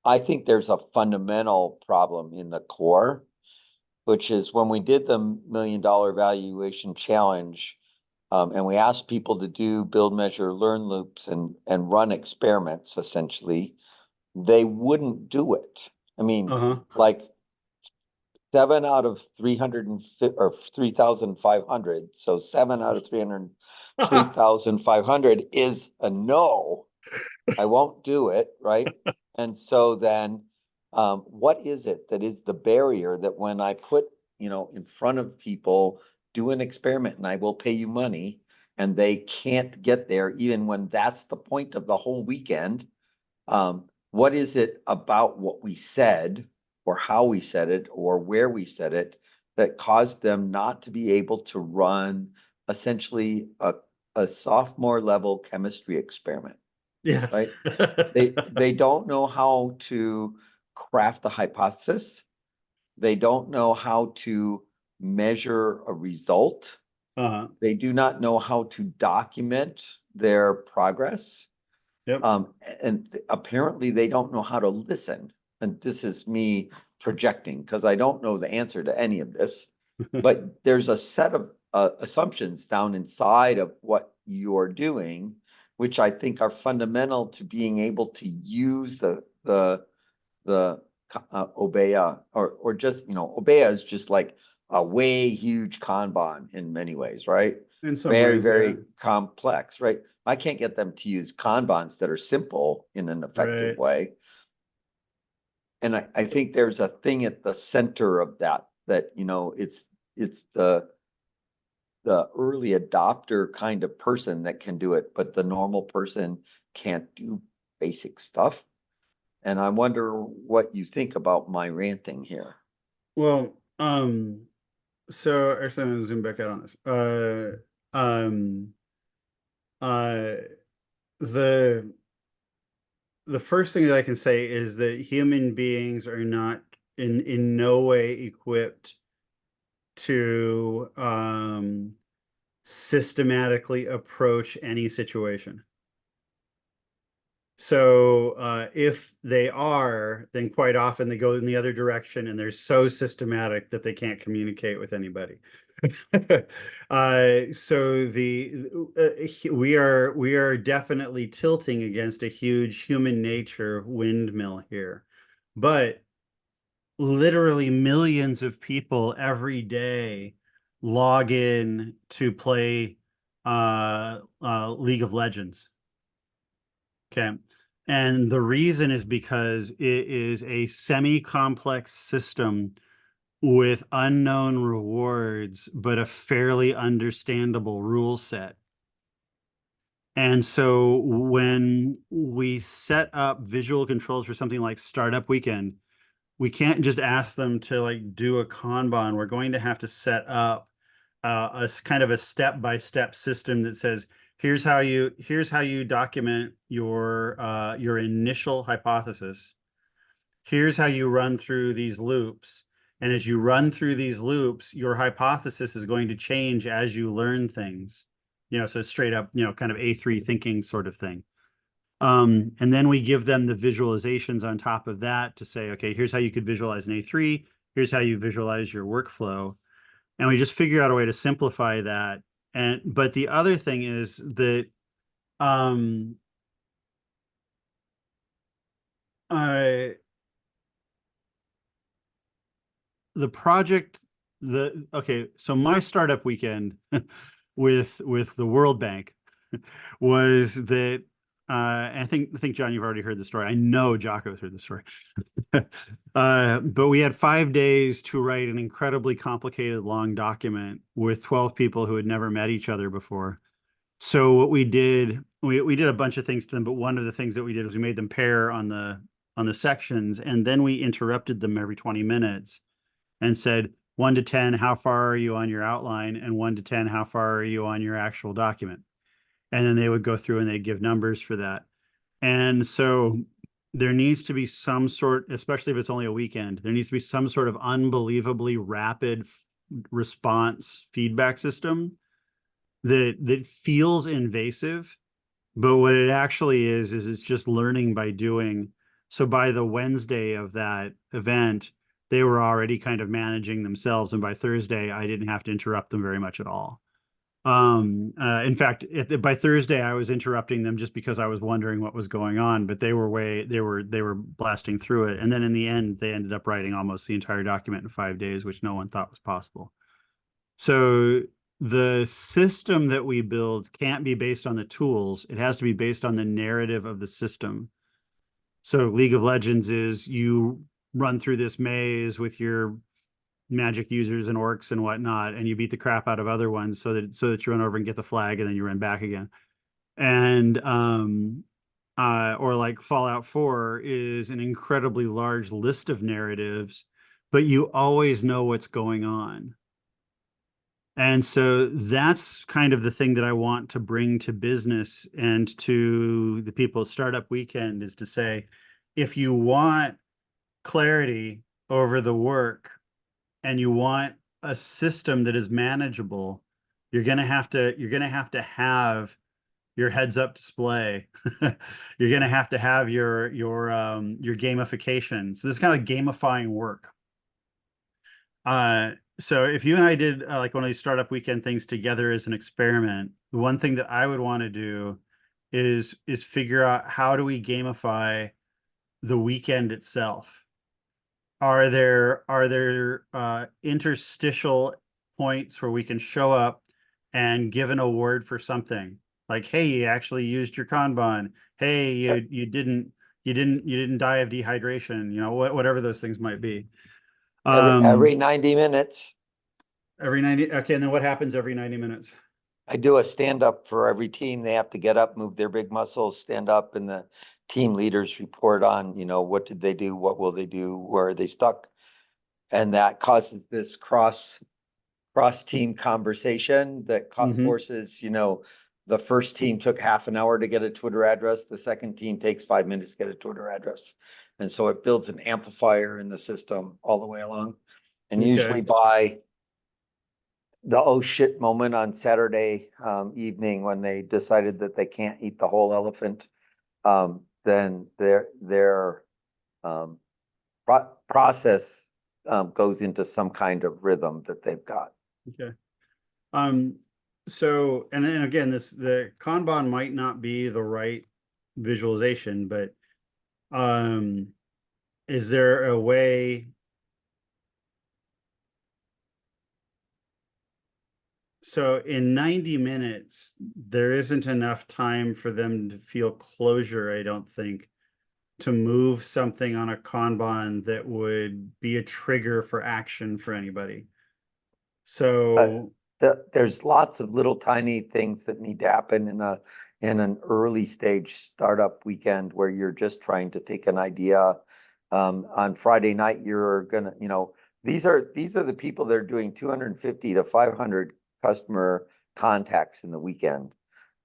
I think there's a fundamental problem in the core, which is when we did the $1 million valuation challenge, and we asked people to do build, measure, learn loops and run experiments, essentially, they wouldn't do it. I mean, like 7 out of 350 or 3,500. So 7 out of 3,500 is a no. I won't do it, right? And so then, what is it that is the barrier that when I put, in front of people, do an experiment and I will pay you money, and they can't get there even when that's the point of the whole weekend? What is it about what we said or how we said it or where we said it that caused them not to be able to run essentially a sophomore level chemistry experiment? Yes. Right? They don't know how to craft a hypothesis. They don't know how to measure a result. They do not know how to document their progress. Yep. And apparently they don't know how to listen. And this is me projecting because I don't know the answer to any of this. But there's a set of assumptions down inside of what you're doing, which I think are fundamental to being able to use the Obeya, or just, Obeya is just like a way huge Kanban in many ways, right? In some Very, ways, very yeah. complex, right? I can't get them to use Kanbans that are simple in an effective way. And I think there's a thing at the center of that, it's the early adopter kind of person that can do it, but the normal person can't do basic stuff. And I wonder what you think about my ranting here. Well, so actually I'm gonna zoom back out on this. The first thing that I can say is that human beings are not in no way equipped to systematically approach any situation. So if they are, then quite often they go in the other direction and they're so systematic that they can't communicate with anybody. So we are definitely tilting against a huge human nature windmill here, but literally millions of people every day log in to play League of Legends. Okay. And the reason is because it is a semi-complex system with unknown rewards, but a fairly understandable rule set. And so when we set up visual controls for something like Startup Weekend, we can't just ask them to like do a Kanban. We're going to have to set up a kind of a step-by-step system that says, here's how you document your initial hypothesis. Here's how you run through these loops. And as you run through these loops, your hypothesis is going to change as you learn things. So straight up, kind of A3 thinking sort of thing. And then we give them the visualizations on top of that to say, okay, here's how you could visualize an A3. Here's how you visualize your workflow. And we just figure out a way to simplify that. But the other thing is that the project, so my Startup Weekend with the World Bank was that I think John, you've already heard the story. I know Jocko's heard the story. But we had 5 days to write an incredibly complicated long document with 12 people who had never met each other before. So what we did, we did a bunch of things to them, but one of the things that we did was we made them pair on the sections, and then we interrupted them every 20 minutes and said, 1 to 10, how far are you on your outline? And 1 to 10, how far are you on your actual document? And then they would go through and they'd give numbers for that. And so there needs to be some sort, especially if it's only a weekend, there needs to be some sort of unbelievably rapid response feedback system that feels invasive, but what it actually is it's just learning by doing. So by the Wednesday of that event, they were already kind of managing themselves, and by Thursday, I didn't have to interrupt them very much at all. In fact, by Thursday, I was interrupting them just because I was wondering what was going on, but they were blasting through it. And then in the end, they ended up writing almost the entire document in 5 days, which no one thought was possible. So the system that we build can't be based on the tools. It has to be based on the narrative of the system. So League of Legends is you run through this maze with your magic users and orcs and whatnot, and you beat the crap out of other ones so that you run over and get the flag and then you run back again. And or like Fallout 4 is an incredibly large list of narratives, but you always know what's going on. And so that's kind of the thing that I want to bring to business and to the people at Startup Weekend, is to say, if you want clarity over the work and you want a system that is manageable, you're going to have to have your heads up display. You're going to have your gamification. So this is kind of gamifying work. So if you and I did like one of these Startup Weekend things together as an experiment, the one thing that I would want to do is figure out, how do we gamify the weekend itself? Are there interstitial points where we can show up and give an award for something? Like, hey, you actually used your Kanban. Hey, you didn't die of dehydration, whatever those things might be. Every 90 minutes, Every 90. Okay. And then what happens every 90 minutes? I do a stand up for every team. They have to get up, move their big muscles, stand up, and the team leaders report on, what did they do? What will they do? Where are they stuck? And that causes this cross team conversation that forces, the first team took half an hour to get a Twitter address. The second team takes 5 minutes to get a Twitter address. And so it builds an amplifier in the system all the way along. And usually by the oh shit moment on Saturday evening, when they decided that they can't eat the whole elephant, then their process goes into some kind of rhythm that they've got. Okay. So, and then again, the Kanban might not be the right visualization, but is there a way? So in 90 minutes, there isn't enough time for them to feel closure, I don't think, to move something on a Kanban that would be a trigger for action for anybody. So There's lots of little tiny things that need to happen in an early stage startup weekend where you're just trying to take an idea. On Friday night, you're gonna, these are the people that are doing 250 to 500 customer contacts in the weekend.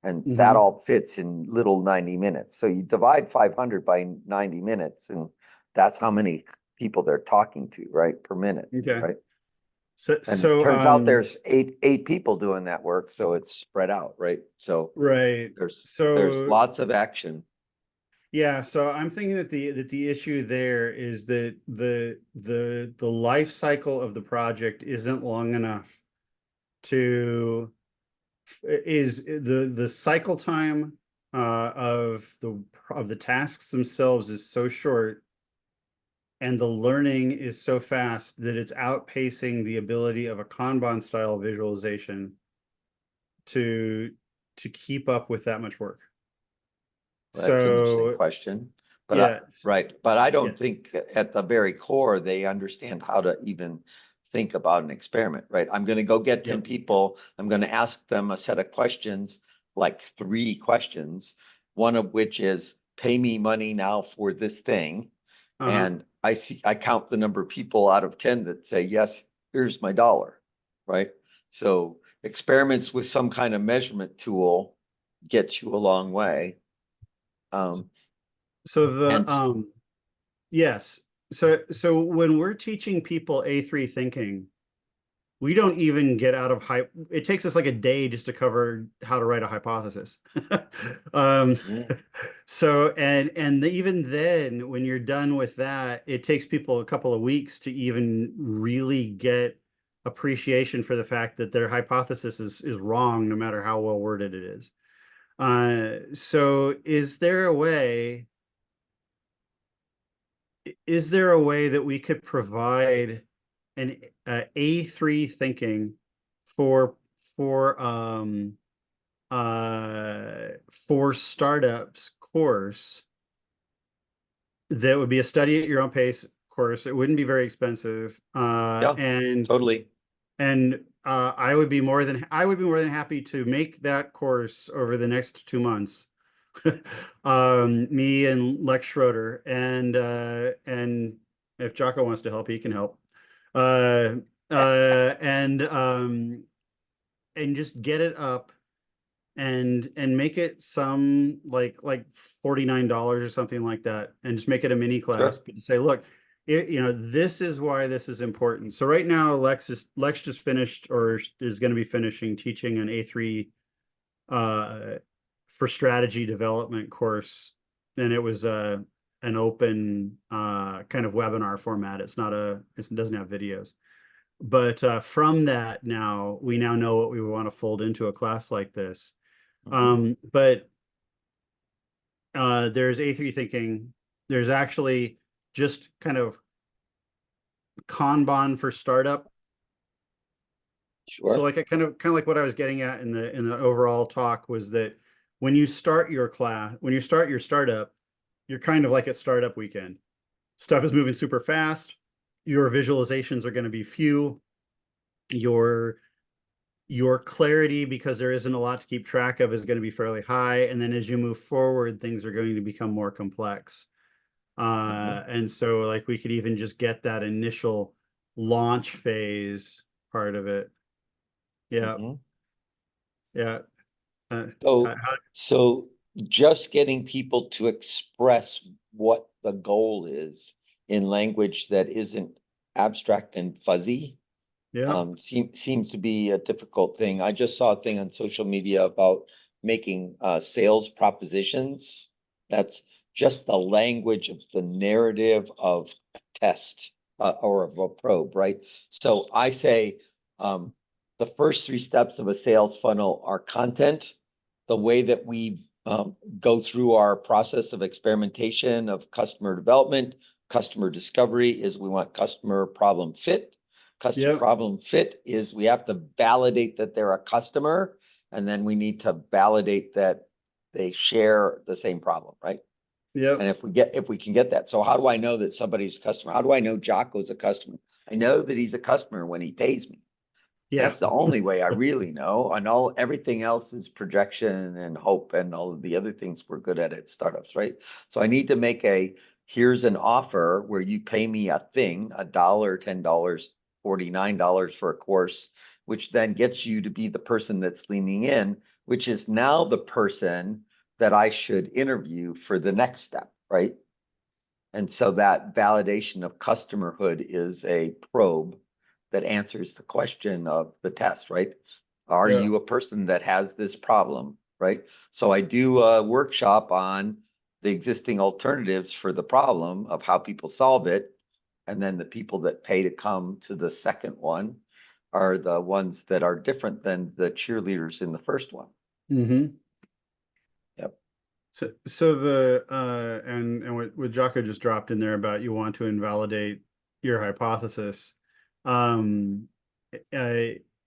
And that all fits in little 90 minutes. So you divide 500 by 90 minutes, and that's how many people they're talking to, right, per minute, okay. right? So And so turns out there's eight people doing that work, so it's spread out, right? So right. there's So lots of action. yeah, so I'm thinking that the issue there is that the life cycle of the project isn't long enough to is the cycle time of the tasks themselves is so short, and the learning is so fast that it's outpacing the ability of a Kanban style visualization to keep up with that much work. That's an interesting So question. But yeah, right. But I yeah, don't think at the very core, they understand how to even think about an experiment, right? I'm going to go get 10 yep, people. I'm going to ask them a set of questions, like 3 questions, one of which is pay me money now for this thing. uh-huh. And I count the number of people out of 10 that say, yes, here's my dollar, right? So experiments with some kind of measurement tool gets you a long way. Um, So the and yes. So when we're teaching people A3 thinking, we don't even get out of it takes us like a day just to cover how to write a hypothesis. um Mhm. so and even then when you're done with that, it takes people a couple of weeks to even really get appreciation for the fact that their hypothesis is wrong no matter how well worded it is. So is there a way that we could provide an A3 thinking for for um for startups course that would be a study at your own pace course? It wouldn't be very expensive. Yeah, totally. I would be more than happy to make that course over the next 2 months. Me and Lex Schroeder, and if Jocko wants to help, he can help. Uh, uh, and um, and just get it up and make it some like $49 or something like that, and just make it a mini class, Sure. but to say, look, this is why this is important. So right now, Lex just finished or is going to be finishing teaching an A3 uh for strategy development course, and it was an open kind of webinar format. It doesn't have videos, but from that, now we know what we want to fold into a class like this. Mhm. But there's A3 thinking. There's actually just kind of Kanban for startup. So Sure. like I kind of like what I was getting at in the overall talk was that when you start your startup, you're kind of like at startup weekend. Stuff is moving super fast. Your visualizations are going to be few. Your your clarity, because there isn't a lot to keep track of, is going to be fairly high. And then as you move forward, things are going to become more complex. Mhm. And so like we could even just get that initial launch phase part of it. Yeah. Mhm. Yeah. So, How, so just getting people to express what the goal is in language that isn't abstract and fuzzy, yeah. seems to be a difficult thing. I just saw a thing on social media about making sales propositions. That's just the language of the narrative of a test or of a probe, right? So I say um, the first 3 steps of a sales funnel are content, the way that we go through our process of experimentation, of customer development, customer discovery is we want customer problem fit. Customer Yep. problem fit is we have to validate that they're a customer, and then we need to validate that they share the same problem, right? Yep. And if we can get that, so how do I know that somebody's a customer? How do I know Jocko's a customer? I know that he's a customer when he pays me. Yeah. That's the only way I really know. And everything else is projection and hope and all of the other things we're good at startups, right? So I need to make here's an offer where you pay me a thing, $1, $10, $49 for a course, which then gets you to be the person that's leaning in, which is now the person that I should interview for the next step, right? And so that validation of customerhood is a probe that answers the question of the test, right? Are Yeah. you a person that has this problem, right? So I do a workshop on the existing alternatives for the problem of how people solve it. And then the people that pay to come to the second one are the ones that are different than the cheerleaders in the first one. Mm-hmm. Yep. So the and what Jocko just dropped in there about you want to invalidate your hypothesis. Um,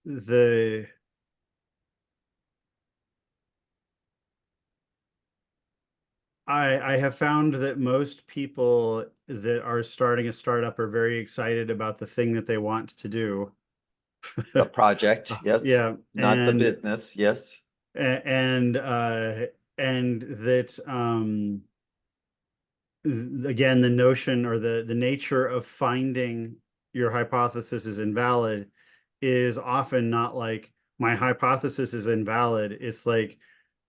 the I have found that most people that are starting a startup are very excited about the thing that they want to do. The project, yes. Yeah, Not the business, yes. and that again, the notion or the nature of finding your hypothesis is invalid is often not like my hypothesis is invalid. It's like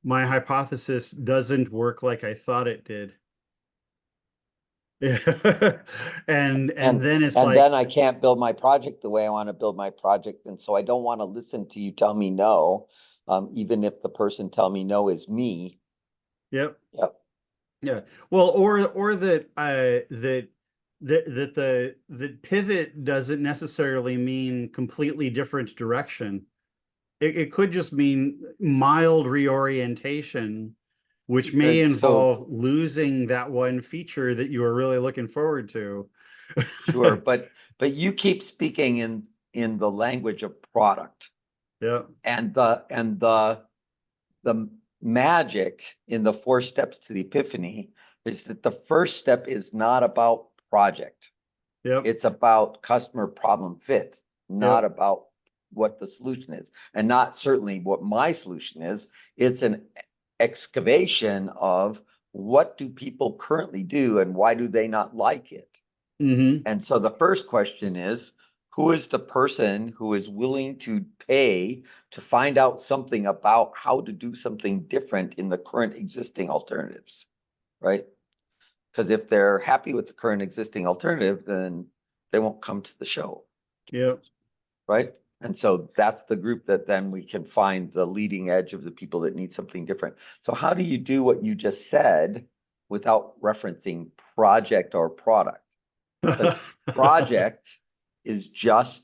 my hypothesis doesn't work like I thought it did. Yeah. And then it's And like, then I can't build my project the way I want to build my project. And so I don't want to listen to you tell me no, even if the person tell me no is me. yep. Yep. Yeah. Well, or that that pivot doesn't necessarily mean completely different direction. It could just mean mild reorientation, which may So involve losing that one feature that you were really looking forward to. sure, but you keep speaking in the language of product. Yeah. And the magic in the 4 steps to the epiphany is that the first step is not about project. Yep. It's about customer problem fit, not Yep. about what the solution is, and not certainly what my solution is. It's an excavation of what do people currently do and why do they not like it? Mm-hmm. And so the first question is, who is the person who is willing to pay to find out something about how to do something different in the current existing alternatives, right? Because if they're happy with the current existing alternative, then they won't come to the show, Yep. right? And so that's the group that then we can find the leading edge of the people that need something different. So how do you do what you just said without referencing project or product? Because project is just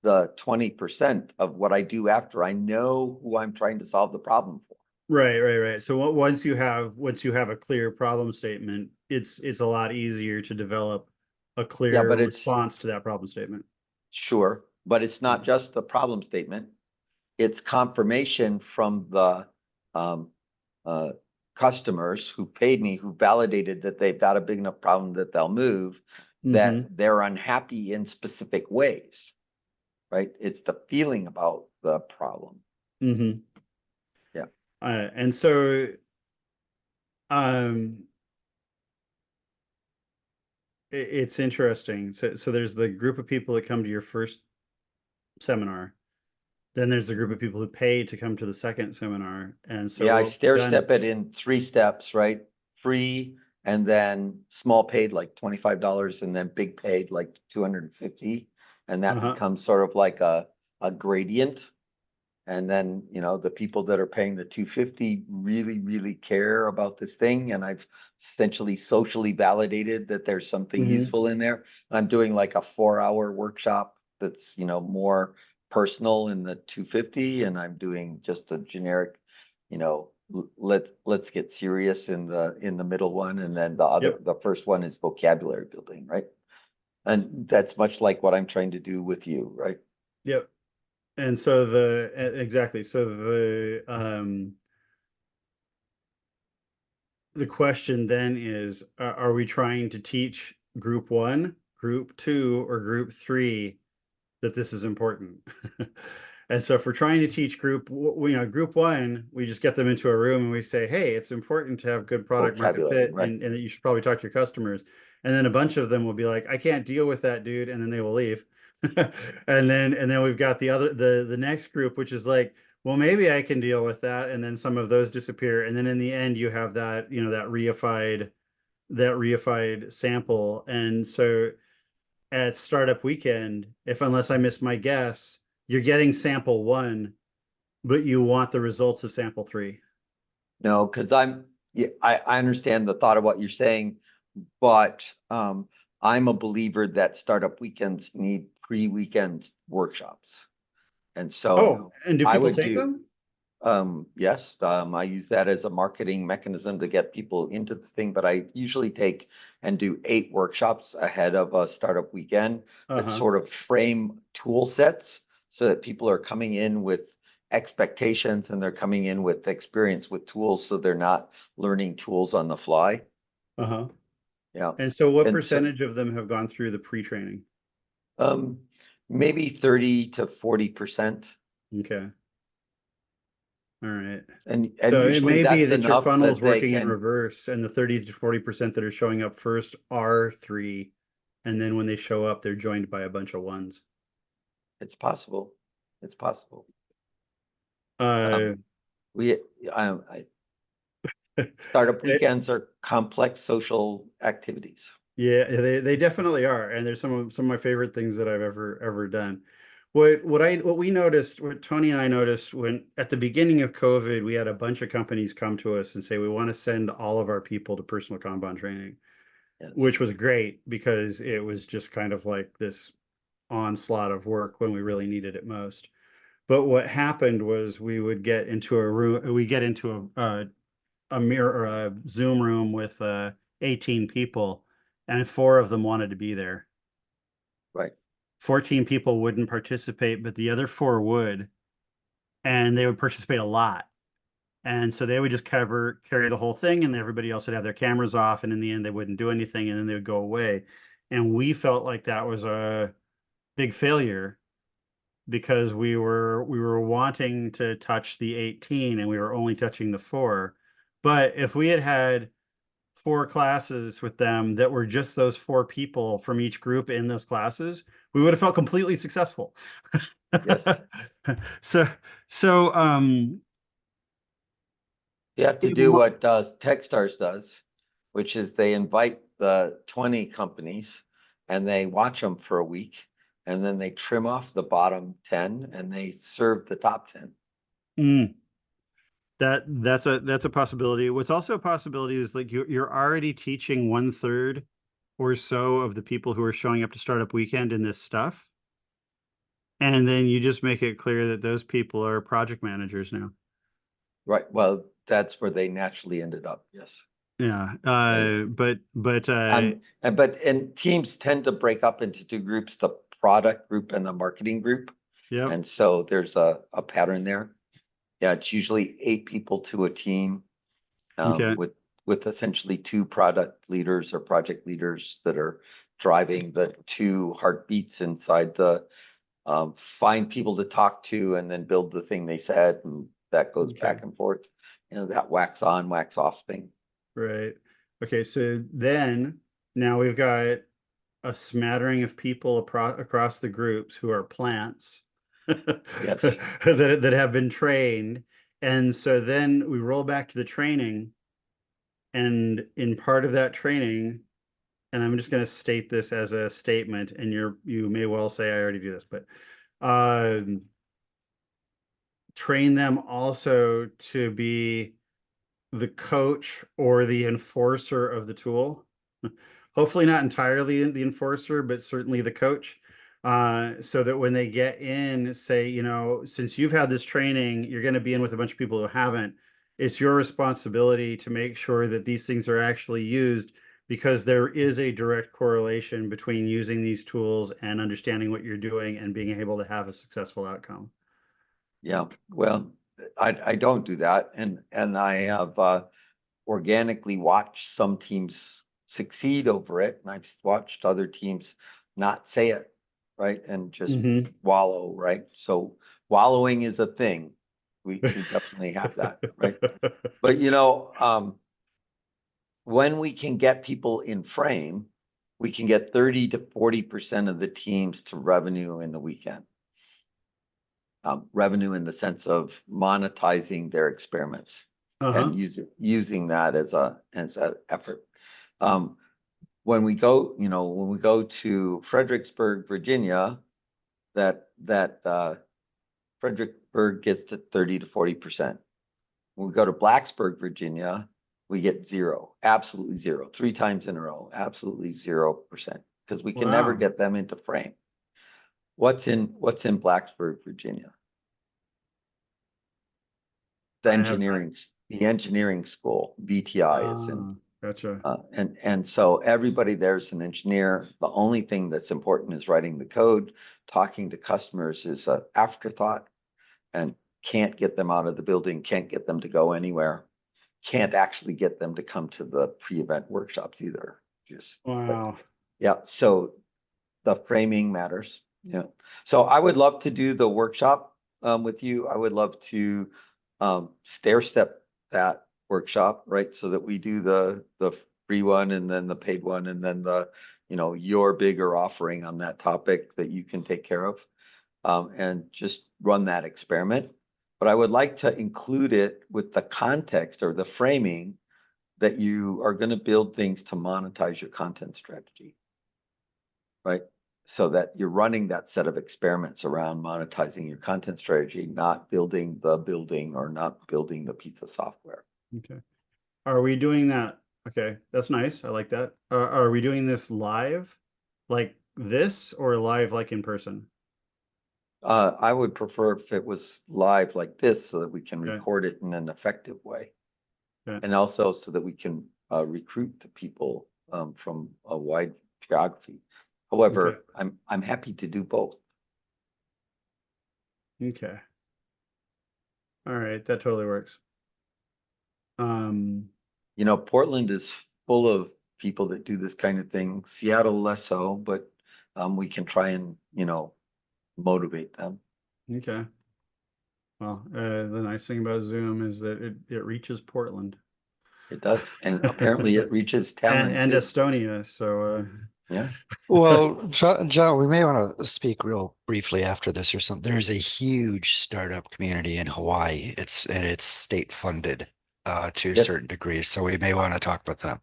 the 20% of what I do after I know who I'm trying to solve the problem for. Right. So once you have a clear problem statement, it's a lot easier to develop a Yeah, clear but it's response to that problem statement. sure, but it's not just the problem statement. It's confirmation from the um, customers who paid me, who validated that they've got a big enough problem that they'll move, that they're unhappy in specific ways, right? It's the feeling about the problem. Mm-hmm. Yeah. And so um it's interesting. So there's the group of people that come to your first seminar. Then there's the group of people who pay to come to the second seminar. And so Yeah, I what we've stair done, step it in 3 steps, right? Free, and then small paid like $25, and then big paid like 250. And that becomes sort of like a gradient. And then, the people that are paying the 250 really, really care about this thing. And I've essentially socially validated that there's something useful in there. I'm doing like a 4-hour workshop that's, more personal in the 250. And I'm doing just a generic, let's get serious in the middle one. And then the Yep. first one is vocabulary building, right? And that's much like what I'm trying to do with you, right? Yep. And so exactly. So the question then is, are we trying to teach group one, group two, or group three that this is important? And so if we're trying to teach group one, we just get them into a room and we say, hey, it's important to have good product market Vocabulary, fit, right? and that you should probably talk to your customers. And then a bunch of them will be like, I can't deal with that, dude, and then they will leave. And then we've got the next group, which is like, well, maybe I can deal with that, and then some of those disappear, and then in the end you have that reified sample. And so at startup weekend, if unless I miss my guess, you're getting sample one, but you want the results of sample three. No, because yeah, I understand the thought of what you're saying, but I'm a believer that startup weekends need pre-weekend workshops. And so Oh, and do I people would take do, them? yes, I use that as a marketing mechanism to get people into the thing, but I usually take and do 8 workshops ahead of a startup weekend that Uh-huh. sort of frame tool sets so that people are coming in with expectations and they're coming in with experience with tools, so they're not learning tools on the fly. Uh-huh. Yeah. And so what And so, percentage of them have gone through the pre-training? um, maybe 30 to 40%. Okay. All right. And So it usually may be that's that your enough funnel is that they working in can, reverse, and the 30 to 40% that are showing up first are three. And then when they show up, they're joined by a bunch of ones. it's possible. It's possible. Uh, Um, we, startup it, weekends are complex social activities. Yeah, they definitely are, and there's some of my favorite things that I've ever done. What Tony and I noticed when at the beginning of COVID, we had a bunch of companies come to us and say we want to send all of our people to personal Kanban training, Yes. which was great because it was just kind of like this onslaught of work when we really needed it most. But what happened was we would get into a room, we get into a mirror or a Zoom room with 18 people, and 4 of them wanted to be there. Right. 14 people wouldn't participate, but the other 4 would, and they would participate a lot. And so they would just carry the whole thing, and everybody else would have their cameras off, and in the end they wouldn't do anything, and then they would go away. And we felt like that was a big failure because we were wanting to touch the 18 and we were only touching the 4. But if we had had 4 classes with them that were just those 4 people from each group in those classes, we would have felt completely successful. Yes. So, so You have to do what Techstars does, which is they invite the 20 companies and they watch them for a week, and then they trim off the bottom 10 and they serve the top 10. mm, that's a possibility. What's also a possibility is like you're already teaching 1/3 or so of the people who are showing up to Startup Weekend in this stuff. And then you just make it clear that those people are project managers now. Right. Well, that's where they naturally ended up. Yes. Yeah. Right. And teams tend to break up into 2 groups, the product group and the marketing group. yep. And so there's a pattern there. Yeah, it's usually 8 people to a team, Okay. with essentially 2 product leaders or project leaders that are driving the 2 heartbeats inside the, find people to talk to and then build the thing they said, and that goes Okay. back and forth. That wax on, wax off thing. Right. Okay. So then now we've got a smattering of people across the groups who are plants Yes. that have been trained. And so then we roll back to the training. And in part of that training, and I'm just going to state this as a statement, and you may well say I already do this, but train them also to be the coach or the enforcer of the tool. Hopefully not entirely the enforcer, but certainly the coach. So that when they get in, say, since you've had this training, you're going to be in with a bunch of people who haven't. It's your responsibility to make sure that these things are actually used because there is a direct correlation between using these tools and understanding what you're doing and being able to have a successful outcome. Yeah, well, I don't do that, and I have organically watched some teams succeed over it, and I've watched other teams not say it, right, and just Mhm. wallow, right? So wallowing is a thing. We definitely have that, right? But when we can get people in frame, we can get 30 to 40% of the teams to revenue in the weekend. Revenue in the sense of monetizing their experiments Uh-huh. and using that as an effort. When we go to Fredericksburg, Virginia, that Fredericksburg gets to 30 to 40%. When we go to Blacksburg, Virginia, we get zero, absolutely zero, 3 times in a row, absolutely 0%, because we can never Wow. get them into frame. What's in Blacksburg, Virginia? The I have not. engineering school, VTI is in. Gotcha. And so everybody there's an engineer. The only thing that's important is writing the code. Talking to customers is an afterthought, and can't get them out of the building, can't get them to go anywhere, can't actually get them to come to the pre-event workshops either. Wow. Yeah, so the framing matters. Yeah. So I would love to do the workshop with you. I would love to stair step that workshop, right? So that we do the free one and then the paid one and then your bigger offering on that topic that you can take care of, and just run that experiment. But I would like to include it with the context or the framing that you are going to build things to monetize your content strategy, right? So that you're running that set of experiments around monetizing your content strategy, not building the building or not building the piece of software. Okay. Are we doing that? Okay, that's nice. I like that. Are we doing this live like this or live like in person? I would prefer if it was live like this so that we can Okay. record it in an effective way. Okay. And also so that we can recruit the people from a wide geography. However, Okay. I'm happy to do both. Okay. All right, that totally works. Portland is full of people that do this kind of thing. Seattle less so, but we can try and motivate them. Okay. Well, the nice thing about Zoom is that it reaches Portland. It does, and apparently it reaches Talon and too. Estonia. So Yeah. Well, John, we may want to speak real briefly after this or something. There's a huge startup community in Hawaii. It's state funded to a Yes. certain degree. So we may want to talk about that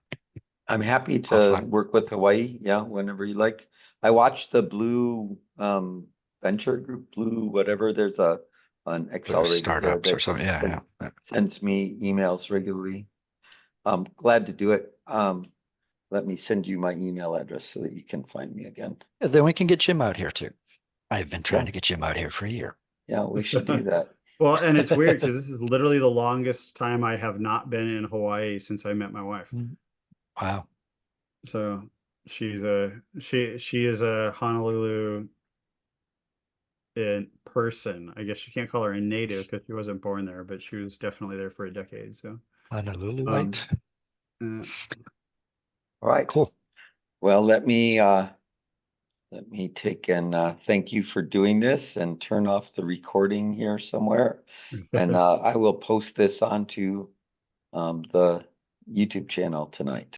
I'm happy to offline. work with Hawaii. Yeah, whenever you like. I watched the Blue Venture Group, Blue whatever. There's an There's accelerator there startups or that something. Yeah. sends me emails regularly. I'm glad to do it. Let me send you my email address so that you can find me again. Then we can get Jim out here too. I've been trying Yeah. to get Jim out here for a year. Yeah, we should do that. well, and it's weird because this is literally the longest time I have not been in Hawaii since I met my wife. Wow. So she is a Honolulu in person. I guess you can't call her a native because she wasn't born there, but she was definitely there for a decade. So Honoluluite. All right. Cool. Well, let me take and thank you for doing this and turn off the recording here somewhere. And I will post this onto the YouTube channel tonight.